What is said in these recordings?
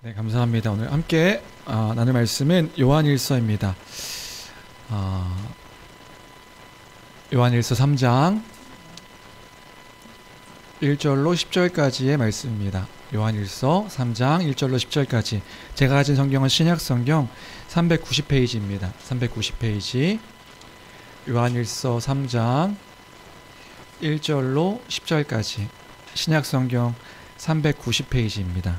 네, 감사합니다. 오늘 함께 나눌 말씀은 요한일서입니다. 요한일서 3장 1절로 10절까지의 말씀입니다. 요한일서 3장 1절로 10절까지. 제가 가진 성경은 신약성경 390페이지입니다. 390페이지 요한일서 3장 1절로 10절까지 신약성경 390페이지입니다.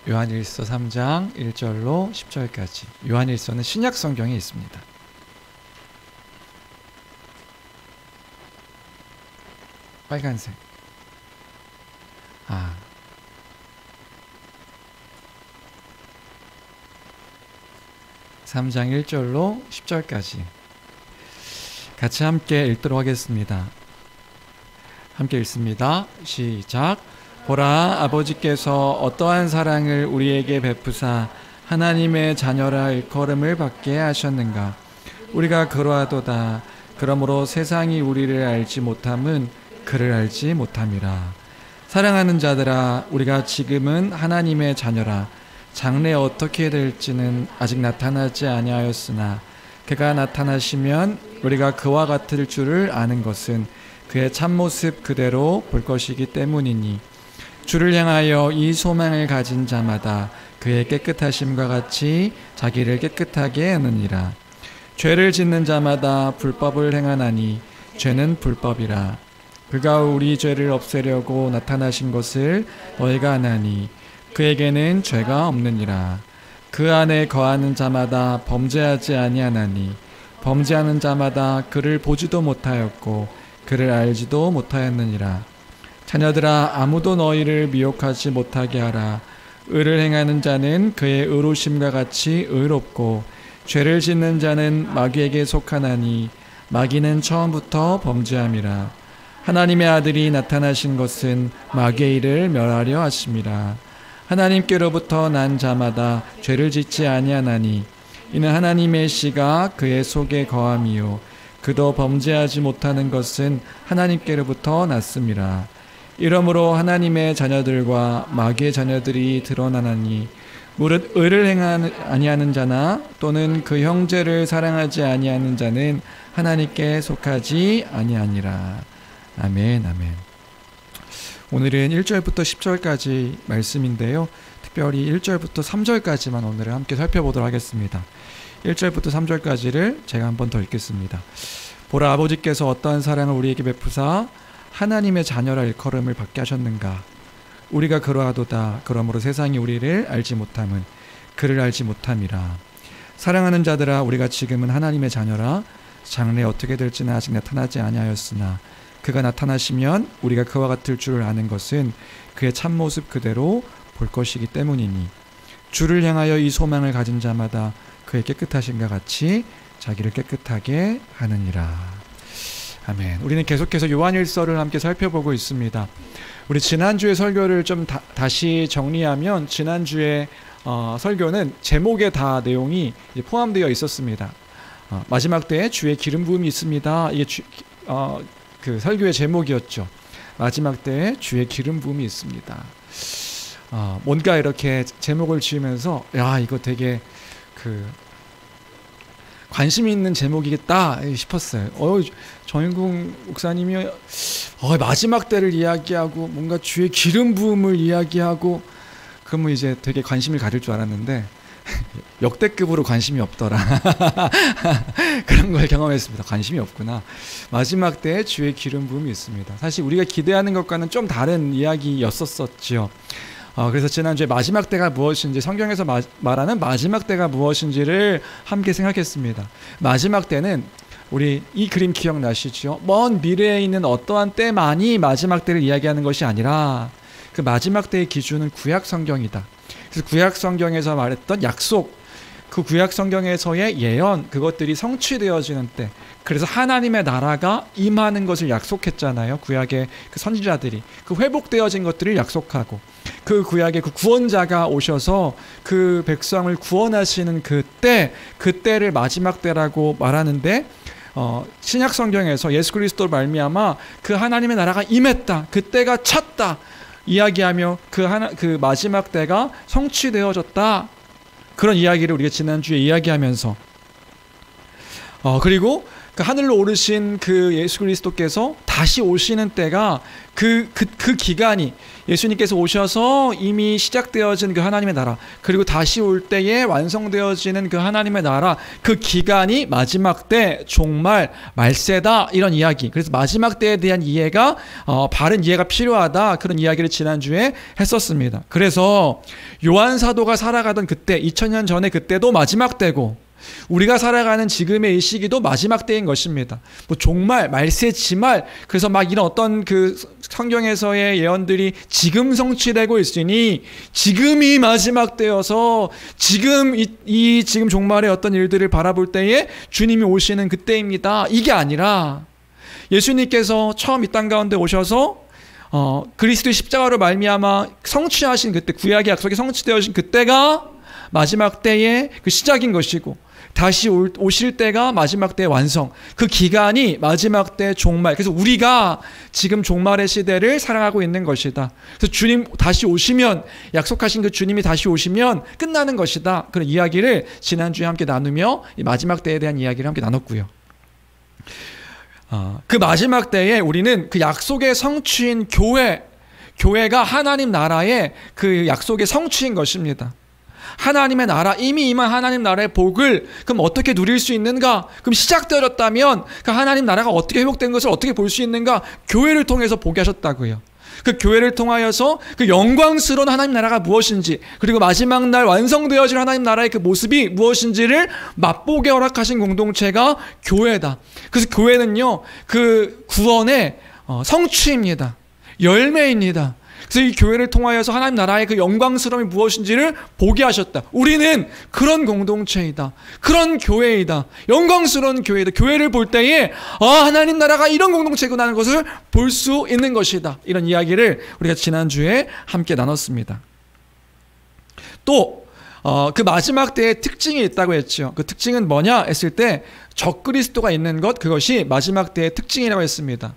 요한일서 3장 1절로 10절까지. 요한일서는 신약성경에 있습니다. 빨간색. 3장 1절로 10절까지 같이 함께 읽도록 하겠습니다. 함께 읽습니다. 시작. 보라, 아버지께서 어떠한 사랑을 우리에게 베푸사 하나님의 자녀라 일컬음을 받게 하셨는가. 우리가 그러하도다. 그러므로 세상이 우리를 알지 못함은 그를 알지 못함이라. 사랑하는 자들아, 우리가 지금은 하나님의 자녀라. 장래 어떻게 될지는 아직 나타나지 아니하였으나 그가 나타나시면 우리가 그와 같을 줄을 아는 것은 그의 참모습 그대로 볼 것이기 때문이니, 주를 향하여 이 소망을 가진 자마다 그의 깨끗하심과 같이 자기를 깨끗하게 하느니라. 죄를 짓는 자마다 불법을 행하나니 죄는 불법이라. 그가 우리 죄를 없애려고 나타나신 것을 너희가 아나니 그에게는 죄가 없느니라. 그 안에 거하는 자마다 범죄하지 아니하나니 범죄하는 자마다 그를 보지도 못하였고 그를 알지도 못하였느니라. 자녀들아, 아무도 너희를 미혹하지 못하게 하라. 의를 행하는 자는 그의 의로심과 같이 의롭고 죄를 짓는 자는 마귀에게 속하나니 마귀는 처음부터 범죄함이라. 하나님의 아들이 나타나신 것은 마귀의 일을 멸하려 하심이라. 하나님께로부터 난 자마다 죄를 짓지 아니하나니 이는 하나님의 씨가 그의 속에 거함이요 그도 범죄하지 못하는 것은 하나님께로부터 났음이라. 이러므로 하나님의 자녀들과 마귀의 자녀들이 드러나나니 무릇 의를 아니하는 자나 또는 그 형제를 사랑하지 아니하는 자는 하나님께 속하지 아니하니라. 아멘. 아멘. 오늘은 1절부터 10절까지 말씀인데요, 특별히 1절부터 3절까지만 오늘 함께 살펴보도록 하겠습니다. 1절부터 3절까지를 제가 한 번 더 읽겠습니다. 보라, 아버지께서 어떠한 사랑을 우리에게 베푸사 하나님의 자녀라 일컬음을 받게 하셨는가. 우리가 그러하도다. 그러므로 세상이 우리를 알지 못함은 그를 알지 못함이라. 사랑하는 자들아, 우리가 지금은 하나님의 자녀라. 장래 어떻게 될지는 아직 나타나지 아니하였으나 그가 나타나시면 우리가 그와 같을 줄을 아는 것은 그의 참모습 그대로 볼 것이기 때문이니, 주를 향하여 이 소망을 가진 자마다 그의 깨끗하심과 같이 자기를 깨끗하게 하느니라. 아멘. 우리는 계속해서 요한일서를 함께 살펴보고 있습니다. 우리 지난주의 설교를 좀 다시 정리하면, 지난주에 설교는 제목에 다 내용이 포함되어 있었습니다. 마지막 때에 주의 기름 부음이 있습니다. 이게 그 설교의 제목이었죠. 마지막 때에 주의 기름 부음이 있습니다. 뭔가 이렇게 제목을 지으면서 야, 이거 되게 관심이 있는 제목이겠다 싶었어요. 정인국 목사님이 마지막 때를 이야기하고 뭔가 주의 기름 부음을 이야기하고 그러면 이제 되게 관심을 가질 줄 알았는데 역대급으로 관심이 없더라. 그런 걸 경험했습니다. 관심이 없구나. 마지막 때에 주의 기름 부음이 있습니다. 사실 우리가 기대하는 것과는 좀 다른 이야기였었지요. 그래서 지난주에 마지막 때가 무엇인지, 성경에서 말하는 마지막 때가 무엇인지를 함께 생각했습니다. 마지막 때는 우리 이 그림 기억나시죠? 먼 미래에 있는 어떠한 때만이 마지막 때를 이야기하는 것이 아니라 그 마지막 때의 기준은 구약 성경이다. 그래서 구약 성경에서 말했던 약속, 그 구약 성경에서의 예언, 그것들이 성취되어지는 때, 그래서 하나님의 나라가 임하는 것을 약속했잖아요. 구약의 그 선지자들이 그 회복되어진 것들을 약속하고, 그 구약의 그 구원자가 오셔서 그 백성을 구원하시는 그때를 마지막 때라고 말하는데, 신약 성경에서 예수 그리스도로 말미암아 그 하나님의 나라가 임했다, 그 때가 찼다 이야기하며 그 마지막 때가 성취되어졌다, 그런 이야기를 우리가 지난주에 이야기하면서 그리고 그 하늘로 오르신 그 예수 그리스도께서 다시 오시는 때가 그 기간이 예수님께서 오셔서 이미 시작되어진 그 하나님의 나라, 그리고 다시 올 때에 완성되어지는 그 하나님의 나라, 그 기간이 마지막 때, 종말, 말세다, 이런 이야기. 그래서 마지막 때에 대한 이해가 바른 이해가 필요하다, 그런 이야기를 지난주에 했었습니다. 그래서 요한 사도가 살아가던 그때, 2000년 전에 그때도 마지막 때고, 우리가 살아가는 지금의 이 시기도 마지막 때인 것입니다. 뭐 종말, 말세, 지말, 그래서 막 이런 어떤 그 성경에서의 예언들이 지금 성취되고 있으니 지금이 마지막 때여서 지금 지금 종말의 어떤 일들을 바라볼 때에 주님이 오시는 그때입니다, 이게 아니라 예수님께서 처음 이 땅 가운데 오셔서 그리스도의 십자가로 말미암아 성취하신 그때, 구약의 약속이 성취되어진 그때가 마지막 때의 그 시작인 것이고, 다시 오실 때가 마지막 때의 완성, 그 기간이 마지막 때의 종말. 그래서 우리가 지금 종말의 시대를 살아가고 있는 것이다. 그래서 주님 다시 오시면, 약속하신 그 주님이 다시 오시면 끝나는 것이다, 그런 이야기를 지난주에 함께 나누며 이 마지막 때에 대한 이야기를 함께 나눴고요. 그 마지막 때에 우리는 그 약속의 성취인 교회가 하나님 나라의 그 약속의 성취인 것입니다. 하나님의 나라, 이미 임한 하나님 나라의 복을 그럼 어떻게 누릴 수 있는가? 그럼 시작되었다면 그 하나님 나라가 어떻게 회복된 것을 어떻게 볼 수 있는가? 교회를 통해서 보게 하셨다고요. 그 교회를 통하여서 그 영광스러운 하나님 나라가 무엇인지, 그리고 마지막 날 완성되어질 하나님 나라의 그 모습이 무엇인지를 맛보게 허락하신 공동체가 교회다. 그래서 교회는요, 그 구원의 성취입니다. 열매입니다. 그래서 이 교회를 통하여서 하나님 나라의 그 영광스러움이 무엇인지를 보게 하셨다. 우리는 그런 공동체이다, 그런 교회이다, 영광스러운 교회이다. 교회를 볼 때에 하나님 나라가 이런 공동체구나 하는 것을 볼 수 있는 것이다, 이런 이야기를 우리가 지난주에 함께 나눴습니다. 또 그 마지막 때의 특징이 있다고 했죠. 그 특징은 뭐냐 했을 때 적그리스도가 있는 것, 그것이 마지막 때의 특징이라고 했습니다.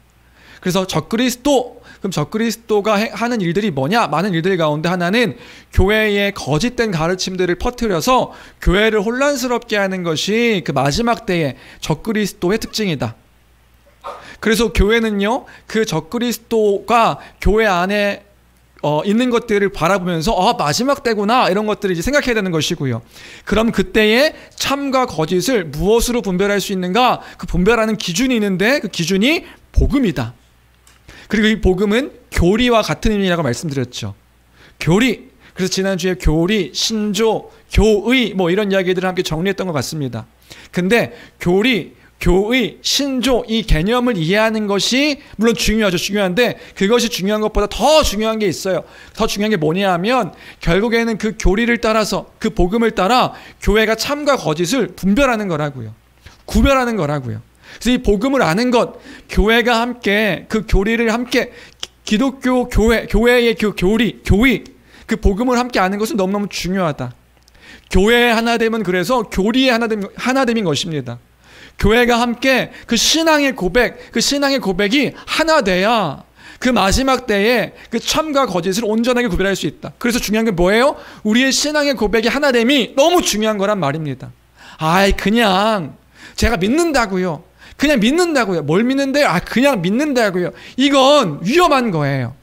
그래서 그럼 적그리스도가 하는 일들이 뭐냐? 많은 일들 가운데 하나는 교회의 거짓된 가르침들을 퍼뜨려서 교회를 혼란스럽게 하는 것이 그 마지막 때의 적그리스도의 특징이다. 그래서 교회는요, 그 적그리스도가 교회 안에 있는 것들을 바라보면서 마지막 때구나, 이런 것들을 이제 생각해야 되는 것이고요. 그럼 그때의 참과 거짓을 무엇으로 분별할 수 있는가? 그 분별하는 기준이 있는데 그 기준이 복음이다. 그리고 이 복음은 교리와 같은 의미라고 말씀드렸죠. 교리. 그래서 지난주에 교리, 신조, 교의 뭐 이런 이야기들을 함께 정리했던 것 같습니다. 근데 교리, 교의, 신조, 이 개념을 이해하는 것이 물론 중요하죠. 중요한데 그것이 중요한 것보다 더 중요한 게 있어요. 더 중요한 게 뭐냐 하면 결국에는 그 교리를 따라서, 그 복음을 따라 교회가 참과 거짓을 분별하는 거라고요. 구별하는 거라고요. 그래서 이 복음을 아는 것, 교회가 함께 그 교리를 함께, 기독교 교회의 그 교의, 그 복음을 함께 아는 것은 너무너무 중요하다. 교회의 하나됨은 그래서 교리의 하나됨인 것입니다. 교회가 함께 그 신앙의 고백이 하나 돼야 그 마지막 때에 그 참과 거짓을 온전하게 구별할 수 있다. 그래서 중요한 게 뭐예요? 우리의 신앙의 고백이 하나됨이 너무 중요한 거란 말입니다. 그냥 제가 믿는다고요. 그냥 믿는다고요. 뭘 믿는데요? 그냥 믿는다고요. 이건 위험한 거예요.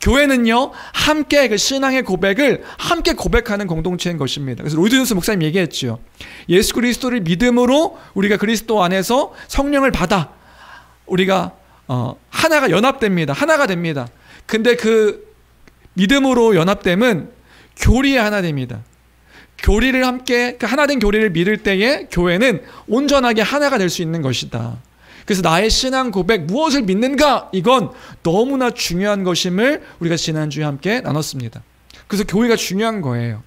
교회는요, 함께 그 신앙의 고백을 함께 고백하는 공동체인 것입니다. 그래서 로이드 존스 목사님 얘기했죠. 예수 그리스도를 믿음으로 우리가 그리스도 안에서 성령을 받아 우리가 하나가 연합됩니다. 하나가 됩니다. 근데 그 믿음으로 연합됨은 교리의 하나됨이다. 교리를 함께, 그 하나된 교리를 믿을 때에 교회는 온전하게 하나가 될 수 있는 것이다. 그래서 나의 신앙 고백, 무엇을 믿는가? 이건 너무나 중요한 것임을 우리가 지난주에 함께 나눴습니다. 그래서 교회가 중요한 거예요.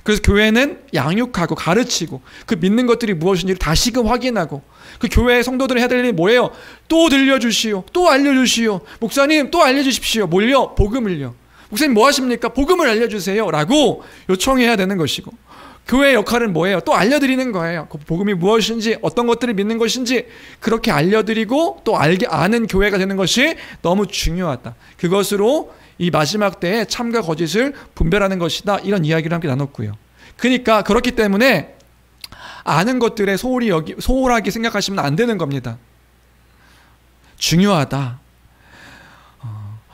그래서 교회는 양육하고 가르치고 그 믿는 것들이 무엇인지를 다시금 확인하고, 그 교회의 성도들이 해야 될 일이 뭐예요? 또 들려주시오, 또 알려주시오, 목사님 또 알려주십시오. 뭘요? 복음을요. 목사님 뭐 하십니까? 복음을 알려주세요 라고 요청해야 되는 것이고, 교회의 역할은 뭐예요? 또 알려드리는 거예요. 그 복음이 무엇인지, 어떤 것들을 믿는 것인지 그렇게 알려드리고 또 아는 교회가 되는 것이 너무 중요하다. 그것으로 이 마지막 때에 참과 거짓을 분별하는 것이다. 이런 이야기를 함께 나눴고요. 그러니까 그렇기 때문에 아는 것들에 소홀하게 생각하시면 안 되는 겁니다. 중요하다.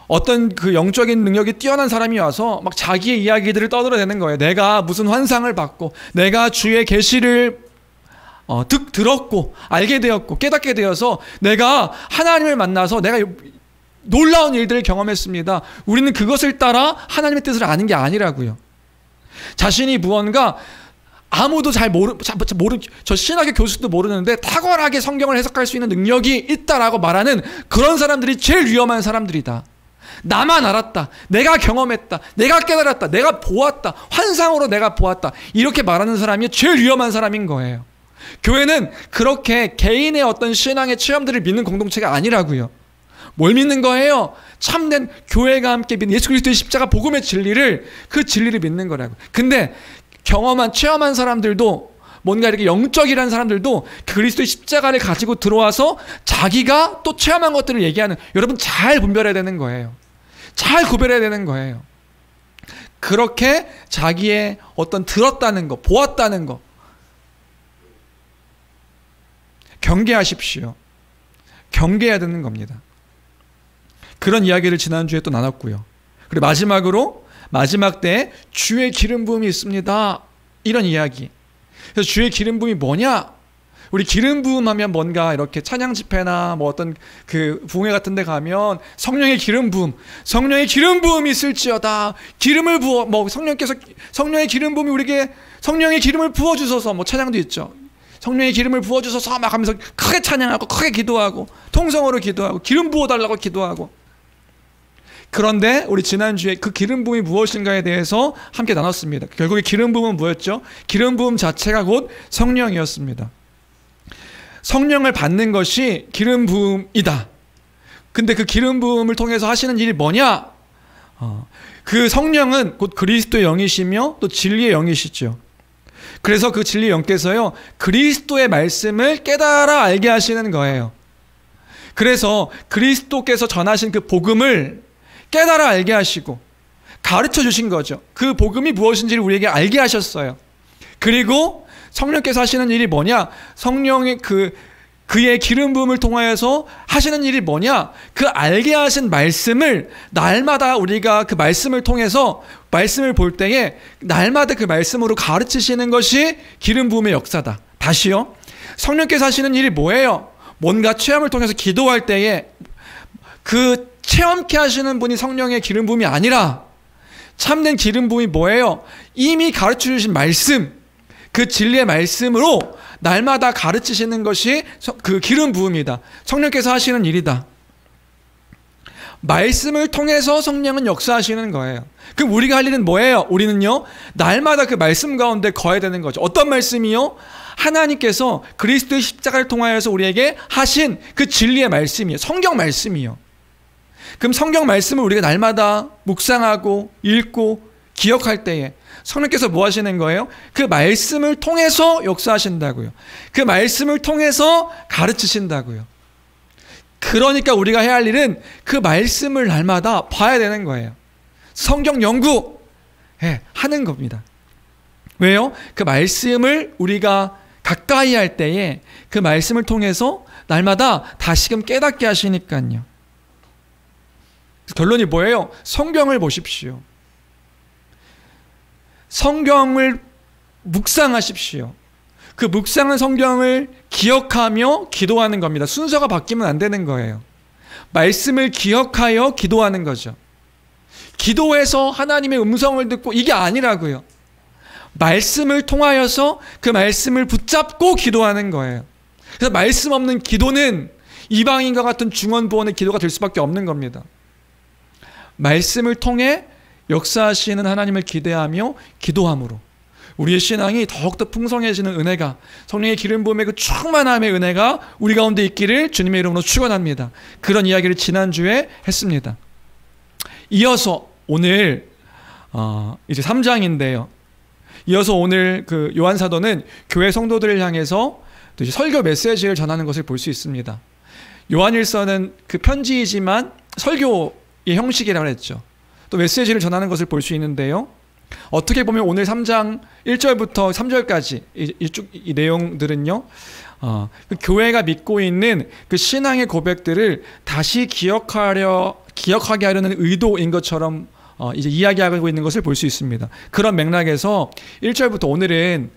어떤 그 영적인 능력이 뛰어난 사람이 와서 막 자기의 이야기들을 떠들어대는 거예요. 내가 무슨 환상을 받고, 내가 주의 계시를 들었고, 알게 되었고, 깨닫게 되어서 내가 하나님을 만나서 내가 놀라운 일들을 경험했습니다. 우리는 그것을 따라 하나님의 뜻을 아는 게 아니라고요. 자신이 무언가 아무도 저 신학의 교수도 모르는데 탁월하게 성경을 해석할 수 있는 능력이 있다라고 말하는 그런 사람들이 제일 위험한 사람들이다. 나만 알았다. 내가 경험했다. 내가 깨달았다. 내가 보았다. 환상으로 내가 보았다. 이렇게 말하는 사람이 제일 위험한 사람인 거예요. 교회는 그렇게 개인의 어떤 신앙의 체험들을 믿는 공동체가 아니라고요. 뭘 믿는 거예요? 참된 교회가 함께 믿는 예수 그리스도의 십자가 복음의 진리를, 그 진리를 믿는 거라고. 근데 체험한 사람들도, 뭔가 이렇게 영적이라는 사람들도 그리스도의 십자가를 가지고 들어와서 자기가 또 체험한 것들을 얘기하는, 여러분 잘 분별해야 되는 거예요. 잘 구별해야 되는 거예요. 그렇게 자기의 어떤 들었다는 거, 보았다는 거 경계하십시오. 경계해야 되는 겁니다. 그런 이야기를 지난주에 또 나눴고요. 그리고 마지막으로 마지막 때에 주의 기름 부음이 있습니다. 이런 이야기. 그래서 주의 기름 부음이 뭐냐? 우리 기름 부음 하면 뭔가 이렇게 찬양 집회나 뭐 어떤 그 부흥회 같은 데 가면 성령의 기름 부음이 있을지어다. 기름을 부어, 뭐 성령의 기름 부음이 우리에게 성령의 기름을 부어 주소서, 뭐 찬양도 있죠. 성령의 기름을 부어 주소서 막 하면서 크게 찬양하고 크게 기도하고 통성으로 기도하고 기름 부어 달라고 기도하고. 그런데 우리 지난주에 그 기름 부음이 무엇인가에 대해서 함께 나눴습니다. 결국에 기름 부음은 뭐였죠? 기름 부음 자체가 곧 성령이었습니다. 성령을 받는 것이 기름 부음이다. 근데 그 기름 부음을 통해서 하시는 일이 뭐냐? 그 성령은 곧 그리스도의 영이시며 또 진리의 영이시죠. 그래서 그 진리의 영께서요, 그리스도의 말씀을 깨달아 알게 하시는 거예요. 그래서 그리스도께서 전하신 그 복음을 깨달아 알게 하시고 가르쳐 주신 거죠. 그 복음이 무엇인지를 우리에게 알게 하셨어요. 그리고 성령께서 하시는 일이 뭐냐? 성령의 그의 기름 부음을 통하여서 하시는 일이 뭐냐? 그 알게 하신 말씀을 날마다 우리가 그 말씀을 통해서 말씀을 볼 때에 날마다 그 말씀으로 가르치시는 것이 기름 부음의 역사다. 다시요. 성령께서 하시는 일이 뭐예요? 뭔가 체험을 통해서 기도할 때에 그 체험케 하시는 분이 성령의 기름 부음이 아니라 참된 기름 부음이 뭐예요? 이미 가르쳐 주신 말씀, 그 진리의 말씀으로 날마다 가르치시는 것이 그 기름 부음이다. 성령께서 하시는 일이다. 말씀을 통해서 성령은 역사하시는 거예요. 그럼 우리가 할 일은 뭐예요? 우리는요, 날마다 그 말씀 가운데 거해야 되는 거죠. 어떤 말씀이요? 하나님께서 그리스도의 십자가를 통하여서 우리에게 하신 그 진리의 말씀이에요. 성경 말씀이요. 그럼 성경 말씀을 우리가 날마다 묵상하고 읽고 기억할 때에 성령께서 뭐 하시는 거예요? 그 말씀을 통해서 역사하신다고요. 그 말씀을 통해서 가르치신다고요. 그러니까 우리가 해야 할 일은 그 말씀을 날마다 봐야 되는 거예요. 성경 연구 하는 겁니다. 왜요? 그 말씀을 우리가 가까이 할 때에 그 말씀을 통해서 날마다 다시금 깨닫게 하시니까요. 결론이 뭐예요? 성경을 보십시오. 성경을 묵상하십시오. 그 묵상한 성경을 기억하며 기도하는 겁니다. 순서가 바뀌면 안 되는 거예요. 말씀을 기억하여 기도하는 거죠. 기도해서 하나님의 음성을 듣고 이게 아니라고요. 말씀을 통하여서 그 말씀을 붙잡고 기도하는 거예요. 그래서 말씀 없는 기도는 이방인과 같은 중언부언의 기도가 될 수밖에 없는 겁니다. 말씀을 통해 역사하시는 하나님을 기대하며 기도함으로 우리의 신앙이 더욱더 풍성해지는 은혜가, 성령의 기름 부음의 그 충만함의 은혜가 우리 가운데 있기를 주님의 이름으로 축원합니다. 그런 이야기를 지난주에 했습니다. 이어서 오늘 이제 3장인데요. 이어서 오늘 그 요한 사도는 교회 성도들을 향해서 또 이제 설교 메시지를 전하는 것을 볼 수 있습니다. 요한일서는 그 편지이지만 설교의 형식이라고 했죠. 또 메시지를 전하는 것을 볼 수 있는데요. 어떻게 보면 오늘 3장 1절부터 3절까지 이 내용들은요, 그 교회가 믿고 있는 그 신앙의 고백들을 다시 기억하게 하려는 의도인 것처럼 이제 이야기하고 있는 것을 볼 수 있습니다. 그런 맥락에서 1절부터 오늘은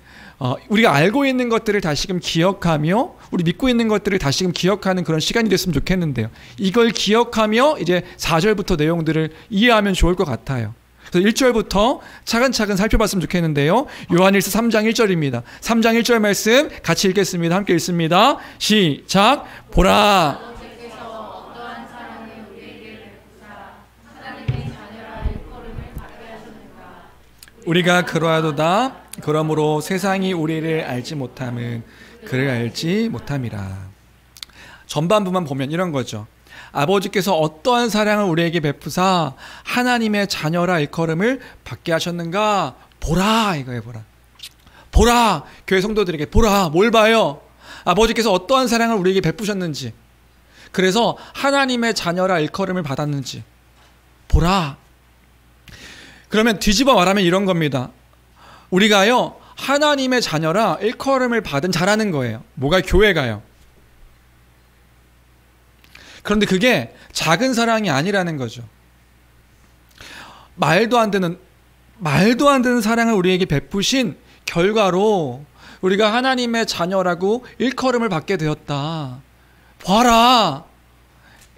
우리가 알고 있는 것들을 다시금 기억하며 우리 믿고 있는 것들을 다시금 기억하는 그런 시간이 됐으면 좋겠는데요. 이걸 기억하며 이제 4절부터 내용들을 이해하면 좋을 것 같아요. 그래서 1절부터 차근차근 살펴봤으면 좋겠는데요. 요한일서 3장 1절입니다. 3장 1절 말씀 같이 읽겠습니다. 함께 읽습니다. 시작. 보라. 우리가 그러하도다. 그러므로 세상이 우리를 알지 못함은 그를 알지 못함이라. 전반부만 보면 이런 거죠. 아버지께서 어떠한 사랑을 우리에게 베푸사 하나님의 자녀라 일컬음을 받게 하셨는가. 보라, 이거예요. 보라. 보라. 교회 성도들에게 보라. 뭘 봐요? 아버지께서 어떠한 사랑을 우리에게 베푸셨는지, 그래서 하나님의 자녀라 일컬음을 받았는지 보라. 그러면 뒤집어 말하면 이런 겁니다. 우리가요, 하나님의 자녀라 일컬음을 받은 자라는 거예요. 뭐가? 교회가요. 그런데 그게 작은 사랑이 아니라는 거죠. 말도 안 되는 사랑을 우리에게 베푸신 결과로 우리가 하나님의 자녀라고 일컬음을 받게 되었다. 봐라.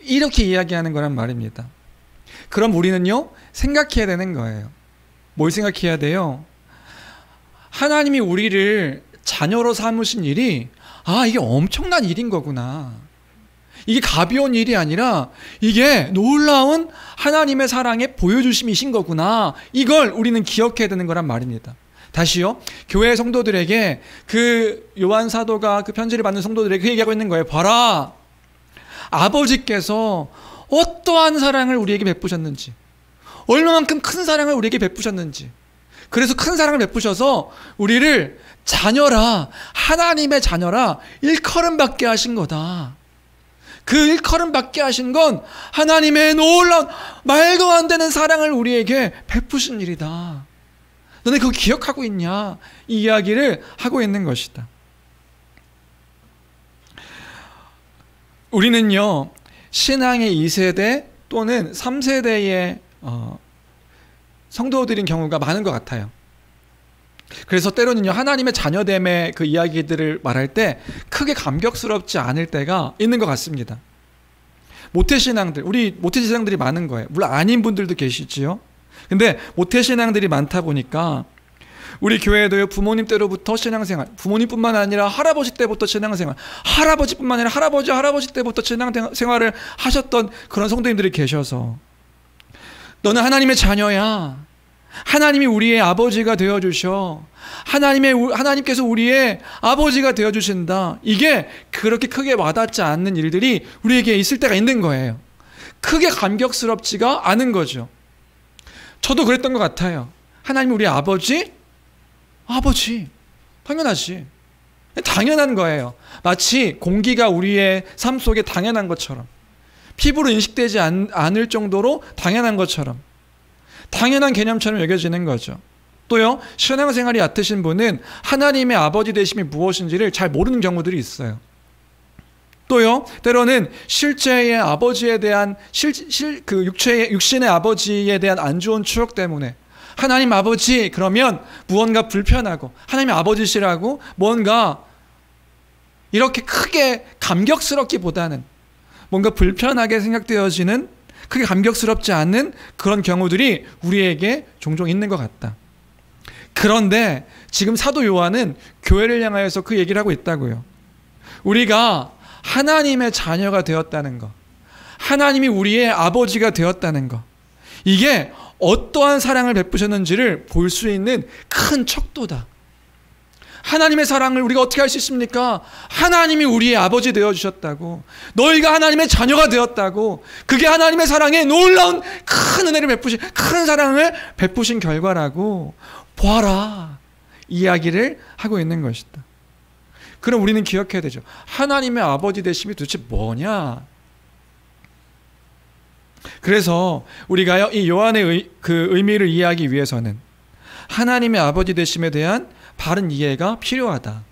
이렇게 이야기하는 거란 말입니다. 그럼 우리는요, 생각해야 되는 거예요. 뭘 생각해야 돼요? 하나님이 우리를 자녀로 삼으신 일이, 이게 엄청난 일인 거구나. 이게 가벼운 일이 아니라 이게 놀라운 하나님의 사랑의 보여주심이신 거구나. 이걸 우리는 기억해야 되는 거란 말입니다. 다시요, 교회 성도들에게 그 요한 사도가 그 편지를 받는 성도들에게 그 얘기하고 있는 거예요. 봐라, 아버지께서 어떠한 사랑을 우리에게 베푸셨는지, 얼마만큼 큰 사랑을 우리에게 베푸셨는지, 그래서 큰 사랑을 베푸셔서 우리를 자녀라, 하나님의 자녀라 일컬음 받게 하신 거다. 그 일컬음 받게 하신 건 하나님의 놀라운 말도 안 되는 사랑을 우리에게 베푸신 일이다. 너네 그거 기억하고 있냐? 이 이야기를 하고 있는 것이다. 우리는요, 신앙의 2세대 또는 3세대의 성도들인 경우가 많은 것 같아요. 그래서 때로는요, 하나님의 자녀됨의 그 이야기들을 말할 때 크게 감격스럽지 않을 때가 있는 것 같습니다. 모태신앙들, 우리 모태신앙들이 많은 거예요. 물론 아닌 분들도 계시지요. 근데 모태신앙들이 많다 보니까 우리 교회도요, 부모님 때로부터 신앙생활, 부모님뿐만 아니라 할아버지 때부터 신앙생활, 할아버지뿐만 아니라 할아버지 때부터 신앙생활을 하셨던 그런 성도님들이 계셔서, 너는 하나님의 자녀야. 하나님이 우리의 아버지가 되어주셔. 하나님께서 우리의 아버지가 되어주신다. 이게 그렇게 크게 와닿지 않는 일들이 우리에게 있을 때가 있는 거예요. 크게 감격스럽지가 않은 거죠. 저도 그랬던 것 같아요. 하나님이 우리의 아버지? 아버지. 당연하지. 당연한 거예요. 마치 공기가 우리의 삶 속에 당연한 것처럼, 피부로 인식되지 않을 정도로 당연한 것처럼, 당연한 개념처럼 여겨지는 거죠. 또요, 신앙생활이 얕으신 분은 하나님의 아버지 되심이 무엇인지를 잘 모르는 경우들이 있어요. 또요, 때로는 실제의 아버지에 대한 육신의 아버지에 대한 안 좋은 추억 때문에 하나님 아버지 그러면 무언가 불편하고, 하나님 아버지시라고 뭔가 이렇게 크게 감격스럽기보다는 뭔가 불편하게 생각되어지는, 크게 감격스럽지 않는 그런 경우들이 우리에게 종종 있는 것 같다. 그런데 지금 사도 요한은 교회를 향하여서 그 얘기를 하고 있다고요. 우리가 하나님의 자녀가 되었다는 것, 하나님이 우리의 아버지가 되었다는 것, 이게 어떠한 사랑을 베푸셨는지를 볼 수 있는 큰 척도다. 하나님의 사랑을 우리가 어떻게 할 수 있습니까? 하나님이 우리의 아버지 되어주셨다고, 너희가 하나님의 자녀가 되었다고, 그게 하나님의 사랑에 놀라운 큰 은혜를 베푸신, 큰 사랑을 베푸신 결과라고. 보아라, 이야기를 하고 있는 것이다. 그럼 우리는 기억해야 되죠. 하나님의 아버지 되심이 도대체 뭐냐? 그래서 우리가요, 이 요한의 그 의미를 이해하기 위해서는 하나님의 아버지 되심에 대한 바른 이해가 필요하다.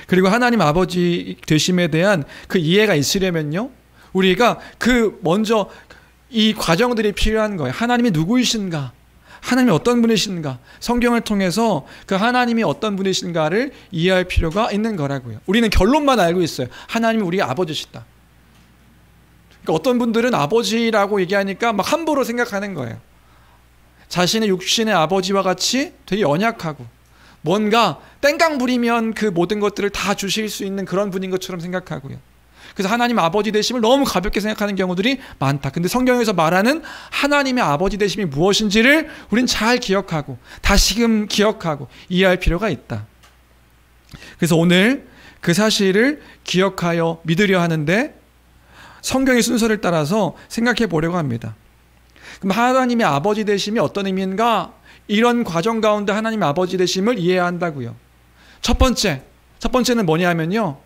그리고 하나님 아버지 되심에 대한 그 이해가 있으려면요, 우리가 먼저 이 과정들이 필요한 거예요. 하나님이 누구이신가? 하나님이 어떤 분이신가? 성경을 통해서 그 하나님이 어떤 분이신가를 이해할 필요가 있는 거라고요. 우리는 결론만 알고 있어요. 하나님이 우리의 아버지시다. 그러니까 어떤 분들은 아버지라고 얘기하니까 막 함부로 생각하는 거예요. 자신의 육신의 아버지와 같이 되게 연약하고 뭔가 땡깡 부리면 그 모든 것들을 다 주실 수 있는 그런 분인 것처럼 생각하고요. 그래서 하나님 아버지 되심을 너무 가볍게 생각하는 경우들이 많다. 근데 성경에서 말하는 하나님의 아버지 되심이 무엇인지를 우린 잘 기억하고 다시금 기억하고 이해할 필요가 있다. 그래서 오늘 그 사실을 기억하여 믿으려 하는데 성경의 순서를 따라서 생각해 보려고 합니다. 그럼 하나님의 아버지 되심이 어떤 의미인가? 이런 과정 가운데 하나님의 아버지 되심을 이해해야 한다고요. 첫 번째는 뭐냐 하면요,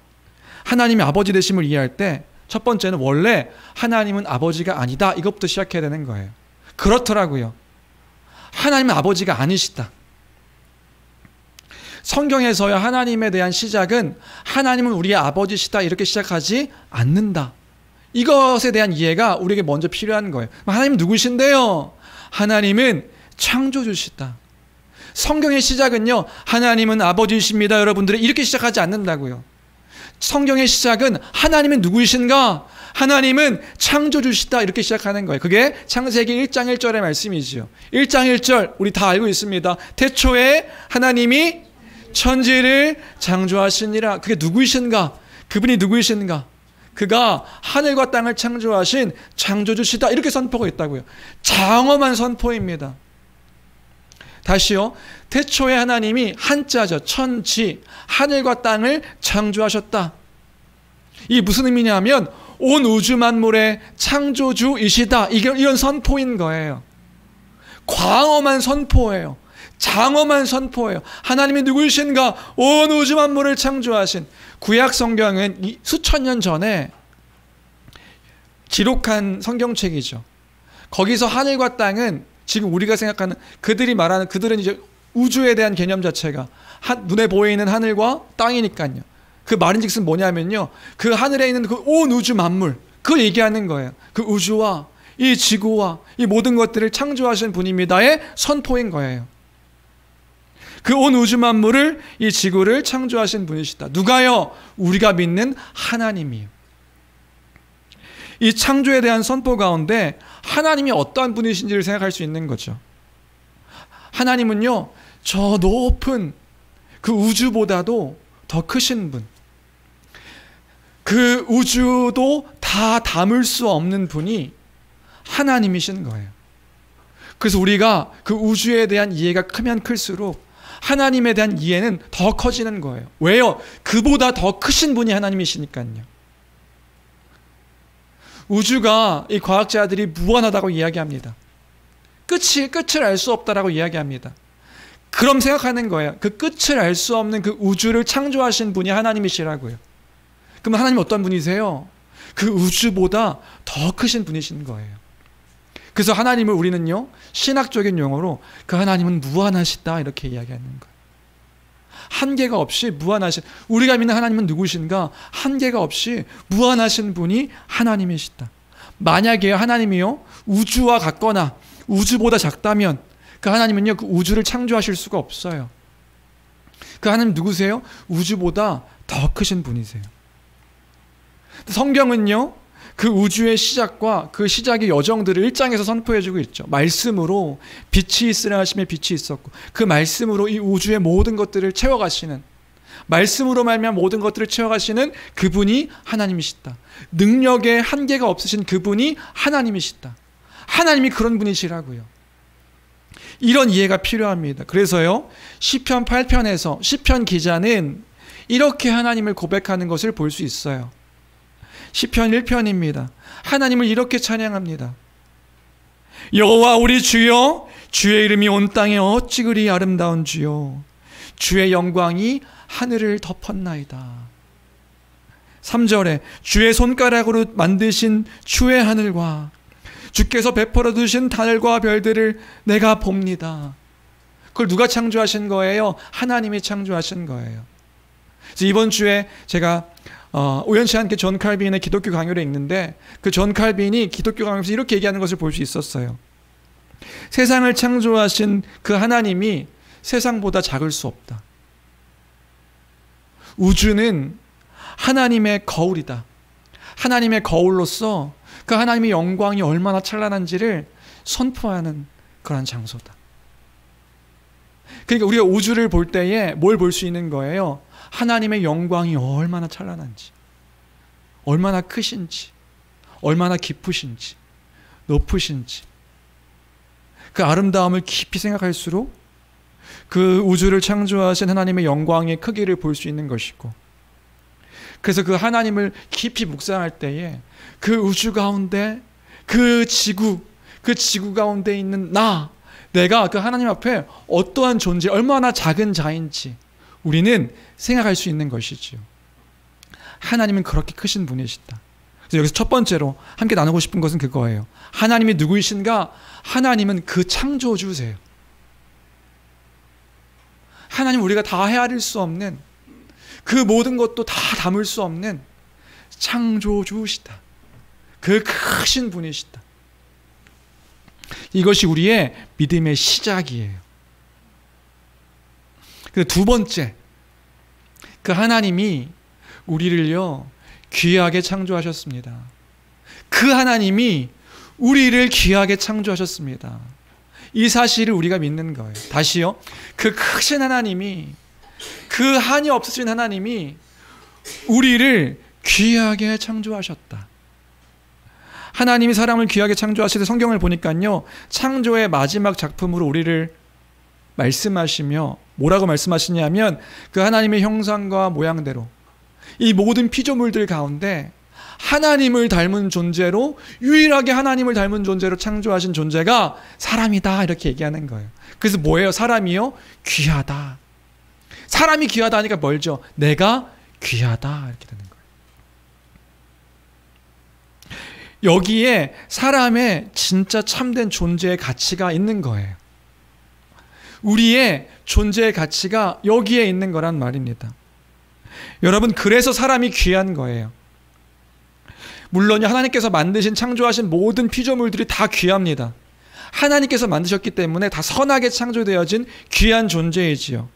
하나님의 아버지 되심을 이해할 때 첫 번째는 원래 하나님은 아버지가 아니다, 이것부터 시작해야 되는 거예요. 그렇더라고요. 하나님은 아버지가 아니시다. 성경에서요, 하나님에 대한 시작은 하나님은 우리의 아버지시다 이렇게 시작하지 않는다. 이것에 대한 이해가 우리에게 먼저 필요한 거예요. 하나님 누구신데요? 하나님은 창조주시다. 성경의 시작은요, 하나님은 아버지이십니다 여러분들이 이렇게 시작하지 않는다고요. 성경의 시작은 하나님은 누구이신가? 하나님은 창조주시다 이렇게 시작하는 거예요. 그게 창세기 1장 1절의 말씀이지요. 1장 1절 우리 다 알고 있습니다. 태초에 하나님이 천지를 창조하시니라. 그게 누구이신가? 그분이 누구이신가? 그가 하늘과 땅을 창조하신 창조주시다 이렇게 선포가 있다고요. 장엄한 선포입니다. 다시요, 태초에 하나님이 한자죠. 천지, 하늘과 땅을 창조하셨다. 이게 무슨 의미냐면 온 우주 만물의 창조주이시다, 이런 선포인 거예요. 광엄한 선포예요. 장엄한 선포예요. 하나님이 누구이신가? 온 우주 만물을 창조하신. 구약 성경은 수천 년 전에 기록한 성경책이죠. 거기서 하늘과 땅은 지금 우리가 생각하는, 그들은 이제 우주에 대한 개념 자체가 눈에 보이는 하늘과 땅이니까요. 그 말인즉슨 뭐냐면요, 그 하늘에 있는 그 온 우주 만물, 그걸 얘기하는 거예요. 그 우주와 이 지구와 이 모든 것들을 창조하신 분입니다의 선포인 거예요. 그 온 우주 만물을, 이 지구를 창조하신 분이시다. 누가요? 우리가 믿는 하나님이요. 이 창조에 대한 선포 가운데 하나님이 어떠한 분이신지를 생각할 수 있는 거죠. 하나님은요, 저 높은 그 우주보다도 더 크신 분, 그 우주도 다 담을 수 없는 분이 하나님이신 거예요. 그래서 우리가 그 우주에 대한 이해가 크면 클수록 하나님에 대한 이해는 더 커지는 거예요. 왜요? 그보다 더 크신 분이 하나님이시니까요. 우주가, 이 과학자들이 무한하다고 이야기합니다. 끝을 알 수 없다라고 이야기합니다. 그럼 생각하는 거예요. 그 끝을 알 수 없는 그 우주를 창조하신 분이 하나님이시라고요. 그럼 하나님 어떤 분이세요? 그 우주보다 더 크신 분이신 거예요. 그래서 하나님을 우리는요, 신학적인 용어로 그 하나님은 무한하시다 이렇게 이야기하는 거예요. 한계가 없이 무한하신, 우리가 믿는 하나님은 누구신가? 한계가 없이 무한하신 분이 하나님이시다. 만약에 하나님이요, 우주와 같거나 우주보다 작다면 그 하나님은요, 그 우주를 창조하실 수가 없어요. 그 하나님 누구세요? 우주보다 더 크신 분이세요. 성경은요, 그 우주의 시작과 그 시작의 여정들을 1장에서 선포해주고 있죠. 말씀으로 빛이 있으라 하심에 빛이 있었고, 그 말씀으로 이 우주의 모든 것들을 채워가시는, 말씀으로 말미암아 모든 것들을 채워가시는 그분이 하나님이시다. 능력에 한계가 없으신 그분이 하나님이시다. 하나님이 그런 분이시라고요. 이런 이해가 필요합니다. 그래서요, 시편 8편에서 시편 기자는 이렇게 하나님을 고백하는 것을 볼 수 있어요. 시편 1편입니다. 하나님을 이렇게 찬양합니다. 여호와 우리 주여, 주의 이름이 온 땅에 어찌 그리 아름다운 주요, 주의 영광이 하늘을 덮었나이다. 3절에 주의 손가락으로 만드신 주의 하늘과 주께서 베풀어 두신 달과 별들을 내가 봅니다. 그걸 누가 창조하신 거예요? 하나님이 창조하신 거예요. 그래서 이번 주에 제가 우연치 않게 존 칼빈의 기독교 강요를 읽는데 그 존 칼빈이 기독교 강요에서 이렇게 얘기하는 것을 볼 수 있었어요. 세상을 창조하신 그 하나님이 세상보다 작을 수 없다. 우주는 하나님의 거울이다. 하나님의 거울로서 그 하나님의 영광이 얼마나 찬란한지를 선포하는 그런 장소다. 그러니까 우리가 우주를 볼 때에 뭘 볼 수 있는 거예요? 하나님의 영광이 얼마나 찬란한지, 얼마나 크신지, 얼마나 깊으신지, 높으신지, 그 아름다움을 깊이 생각할수록 그 우주를 창조하신 하나님의 영광의 크기를 볼 수 있는 것이고, 그래서 그 하나님을 깊이 묵상할 때에 그 우주 가운데 그 지구 가운데 있는 내가 그 하나님 앞에 어떠한 존재, 얼마나 작은 자인지 우리는 생각할 수 있는 것이지요. 하나님은 그렇게 크신 분이시다. 그래서 여기서 첫 번째로 함께 나누고 싶은 것은 그거예요. 하나님이 누구이신가? 하나님은 그 창조주세요. 하나님 우리가 다 헤아릴 수 없는, 그 모든 것도 다 담을 수 없는 창조주시다. 그 크신 분이시다. 이것이 우리의 믿음의 시작이에요. 두 번째, 그 하나님이 우리를요 귀하게 창조하셨습니다. 그 하나님이 우리를 귀하게 창조하셨습니다. 이 사실을 우리가 믿는 거예요. 다시요, 그 크신 하나님이, 그 한이 없으신 하나님이 우리를 귀하게 창조하셨다. 하나님이 사람을 귀하게 창조하실 때 성경을 보니까요, 창조의 마지막 작품으로 우리를 말씀하시며 뭐라고 말씀하시냐면, 그 하나님의 형상과 모양대로 이 모든 피조물들 가운데 하나님을 닮은 존재로, 유일하게 하나님을 닮은 존재로 창조하신 존재가 사람이다, 이렇게 얘기하는 거예요. 그래서 뭐예요? 사람이요? 귀하다. 사람이 귀하다 하니까 멀죠. 내가 귀하다, 이렇게 되는 거예요. 여기에 사람의 진짜 참된 존재의 가치가 있는 거예요. 우리의 존재의 가치가 여기에 있는 거란 말입니다. 여러분, 그래서 사람이 귀한 거예요. 물론 하나님께서 만드신, 창조하신 모든 피조물들이 다 귀합니다. 하나님께서 만드셨기 때문에 다 선하게 창조되어진 귀한 존재이지요.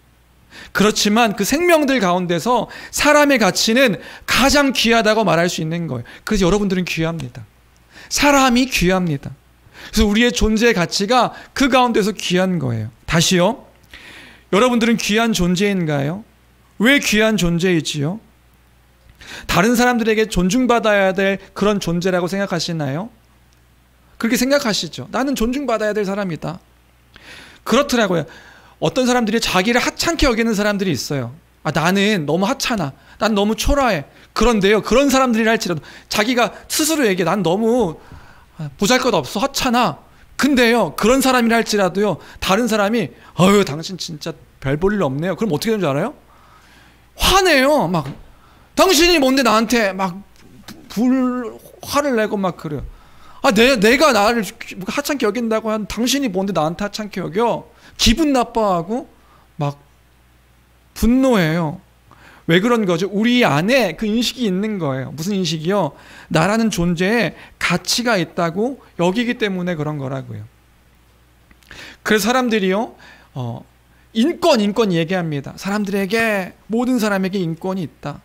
그렇지만 그 생명들 가운데서 사람의 가치는 가장 귀하다고 말할 수 있는 거예요. 그래서 여러분들은 귀합니다. 사람이 귀합니다. 그래서 우리의 존재의 가치가 그 가운데서 귀한 거예요. 다시요, 여러분들은 귀한 존재인가요? 왜 귀한 존재이지요? 다른 사람들에게 존중받아야 될 그런 존재라고 생각하시나요? 그렇게 생각하시죠. 나는 존중받아야 될 사람이다. 그렇더라고요. 어떤 사람들이 자기를 하찮게 여기는 사람들이 있어요. 나는 너무 하찮아, 난 너무 초라해. 그런데요, 그런 사람들이 할지라도 자기가 스스로 얘기해, 난 너무 보잘것없어, 하찮아. 근데요, 그런 사람이라 할지라도요, 다른 사람이 당신 진짜 별 볼 일 없네요. 그럼 어떻게 되는 줄 알아요? 화내요. 막 당신이 뭔데 나한테 막 화를 내고 막 그래요. 내가 나를 하찮게 여긴다고 한 당신이 뭔데 나한테 하찮게 여겨? 기분 나빠하고 막 분노해요. 왜 그런 거죠? 우리 안에 그 인식이 있는 거예요. 무슨 인식이요? 나라는 존재에 가치가 있다고 여기기 때문에 그런 거라고요. 그래서 사람들이요, 인권 얘기합니다. 사람들에게, 모든 사람에게 인권이 있다.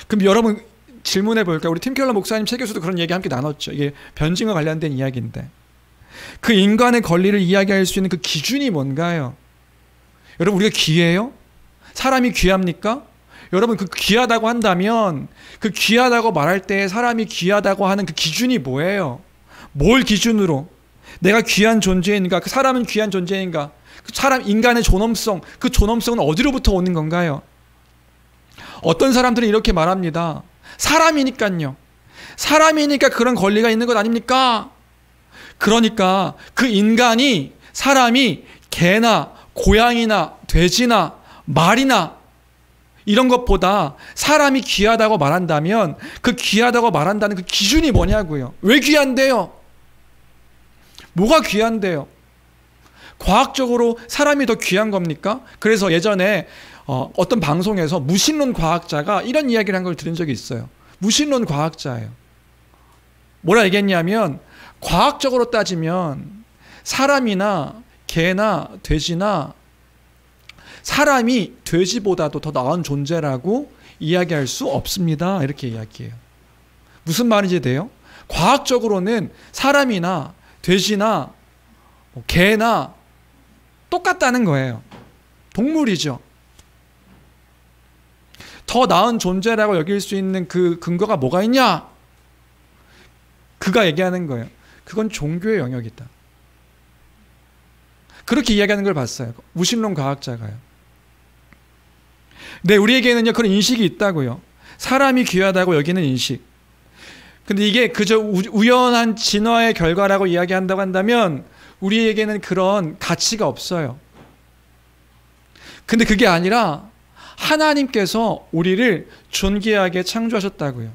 그럼 여러분 질문해 볼까요? 우리 팀켈러 목사님 책에서도 그런 얘기 함께 나눴죠. 이게 변증과 관련된 이야기인데, 그 인간의 권리를 이야기할 수 있는 그 기준이 뭔가요? 여러분, 우리가 귀해요? 사람이 귀합니까? 여러분, 그 귀하다고 한다면, 그 귀하다고 말할 때 사람이 귀하다고 하는 그 기준이 뭐예요? 뭘 기준으로 내가 귀한 존재인가? 그 사람은 귀한 존재인가? 그 사람, 인간의 존엄성, 그 존엄성은 어디로부터 오는 건가요? 어떤 사람들은 이렇게 말합니다. 사람이니까요. 사람이니까 그런 권리가 있는 것 아닙니까? 그러니까 그 인간이, 사람이 개나 고양이나 돼지나 말이나 이런 것보다 사람이 귀하다고 말한다면 그 귀하다고 말한다는 그 기준이 뭐냐고요. 왜 귀한데요? 뭐가 귀한데요? 과학적으로 사람이 더 귀한 겁니까? 그래서 예전에 어떤 방송에서 무신론 과학자가 이런 이야기를 한 걸 들은 적이 있어요. 무신론 과학자예요. 뭐라 얘기했냐면 과학적으로 따지면 사람이나 개나 돼지나 사람이 돼지보다도 더 나은 존재라고 이야기할 수 없습니다. 이렇게 이야기해요. 무슨 말인지 돼요? 과학적으로는 사람이나 돼지나 개나 똑같다는 거예요. 동물이죠. 더 나은 존재라고 여길 수 있는 그 근거가 뭐가 있냐? 그가 얘기하는 거예요. 그건 종교의 영역이다. 그렇게 이야기하는 걸 봤어요. 무신론 과학자가요. 네, 우리에게는요 그런 인식이 있다고요. 사람이 귀하다고 여기는 인식. 근데 이게 그저 우연한 진화의 결과라고 이야기한다고 한다면 우리에게는 그런 가치가 없어요. 근데 그게 아니라 하나님께서 우리를 존귀하게 창조하셨다고요.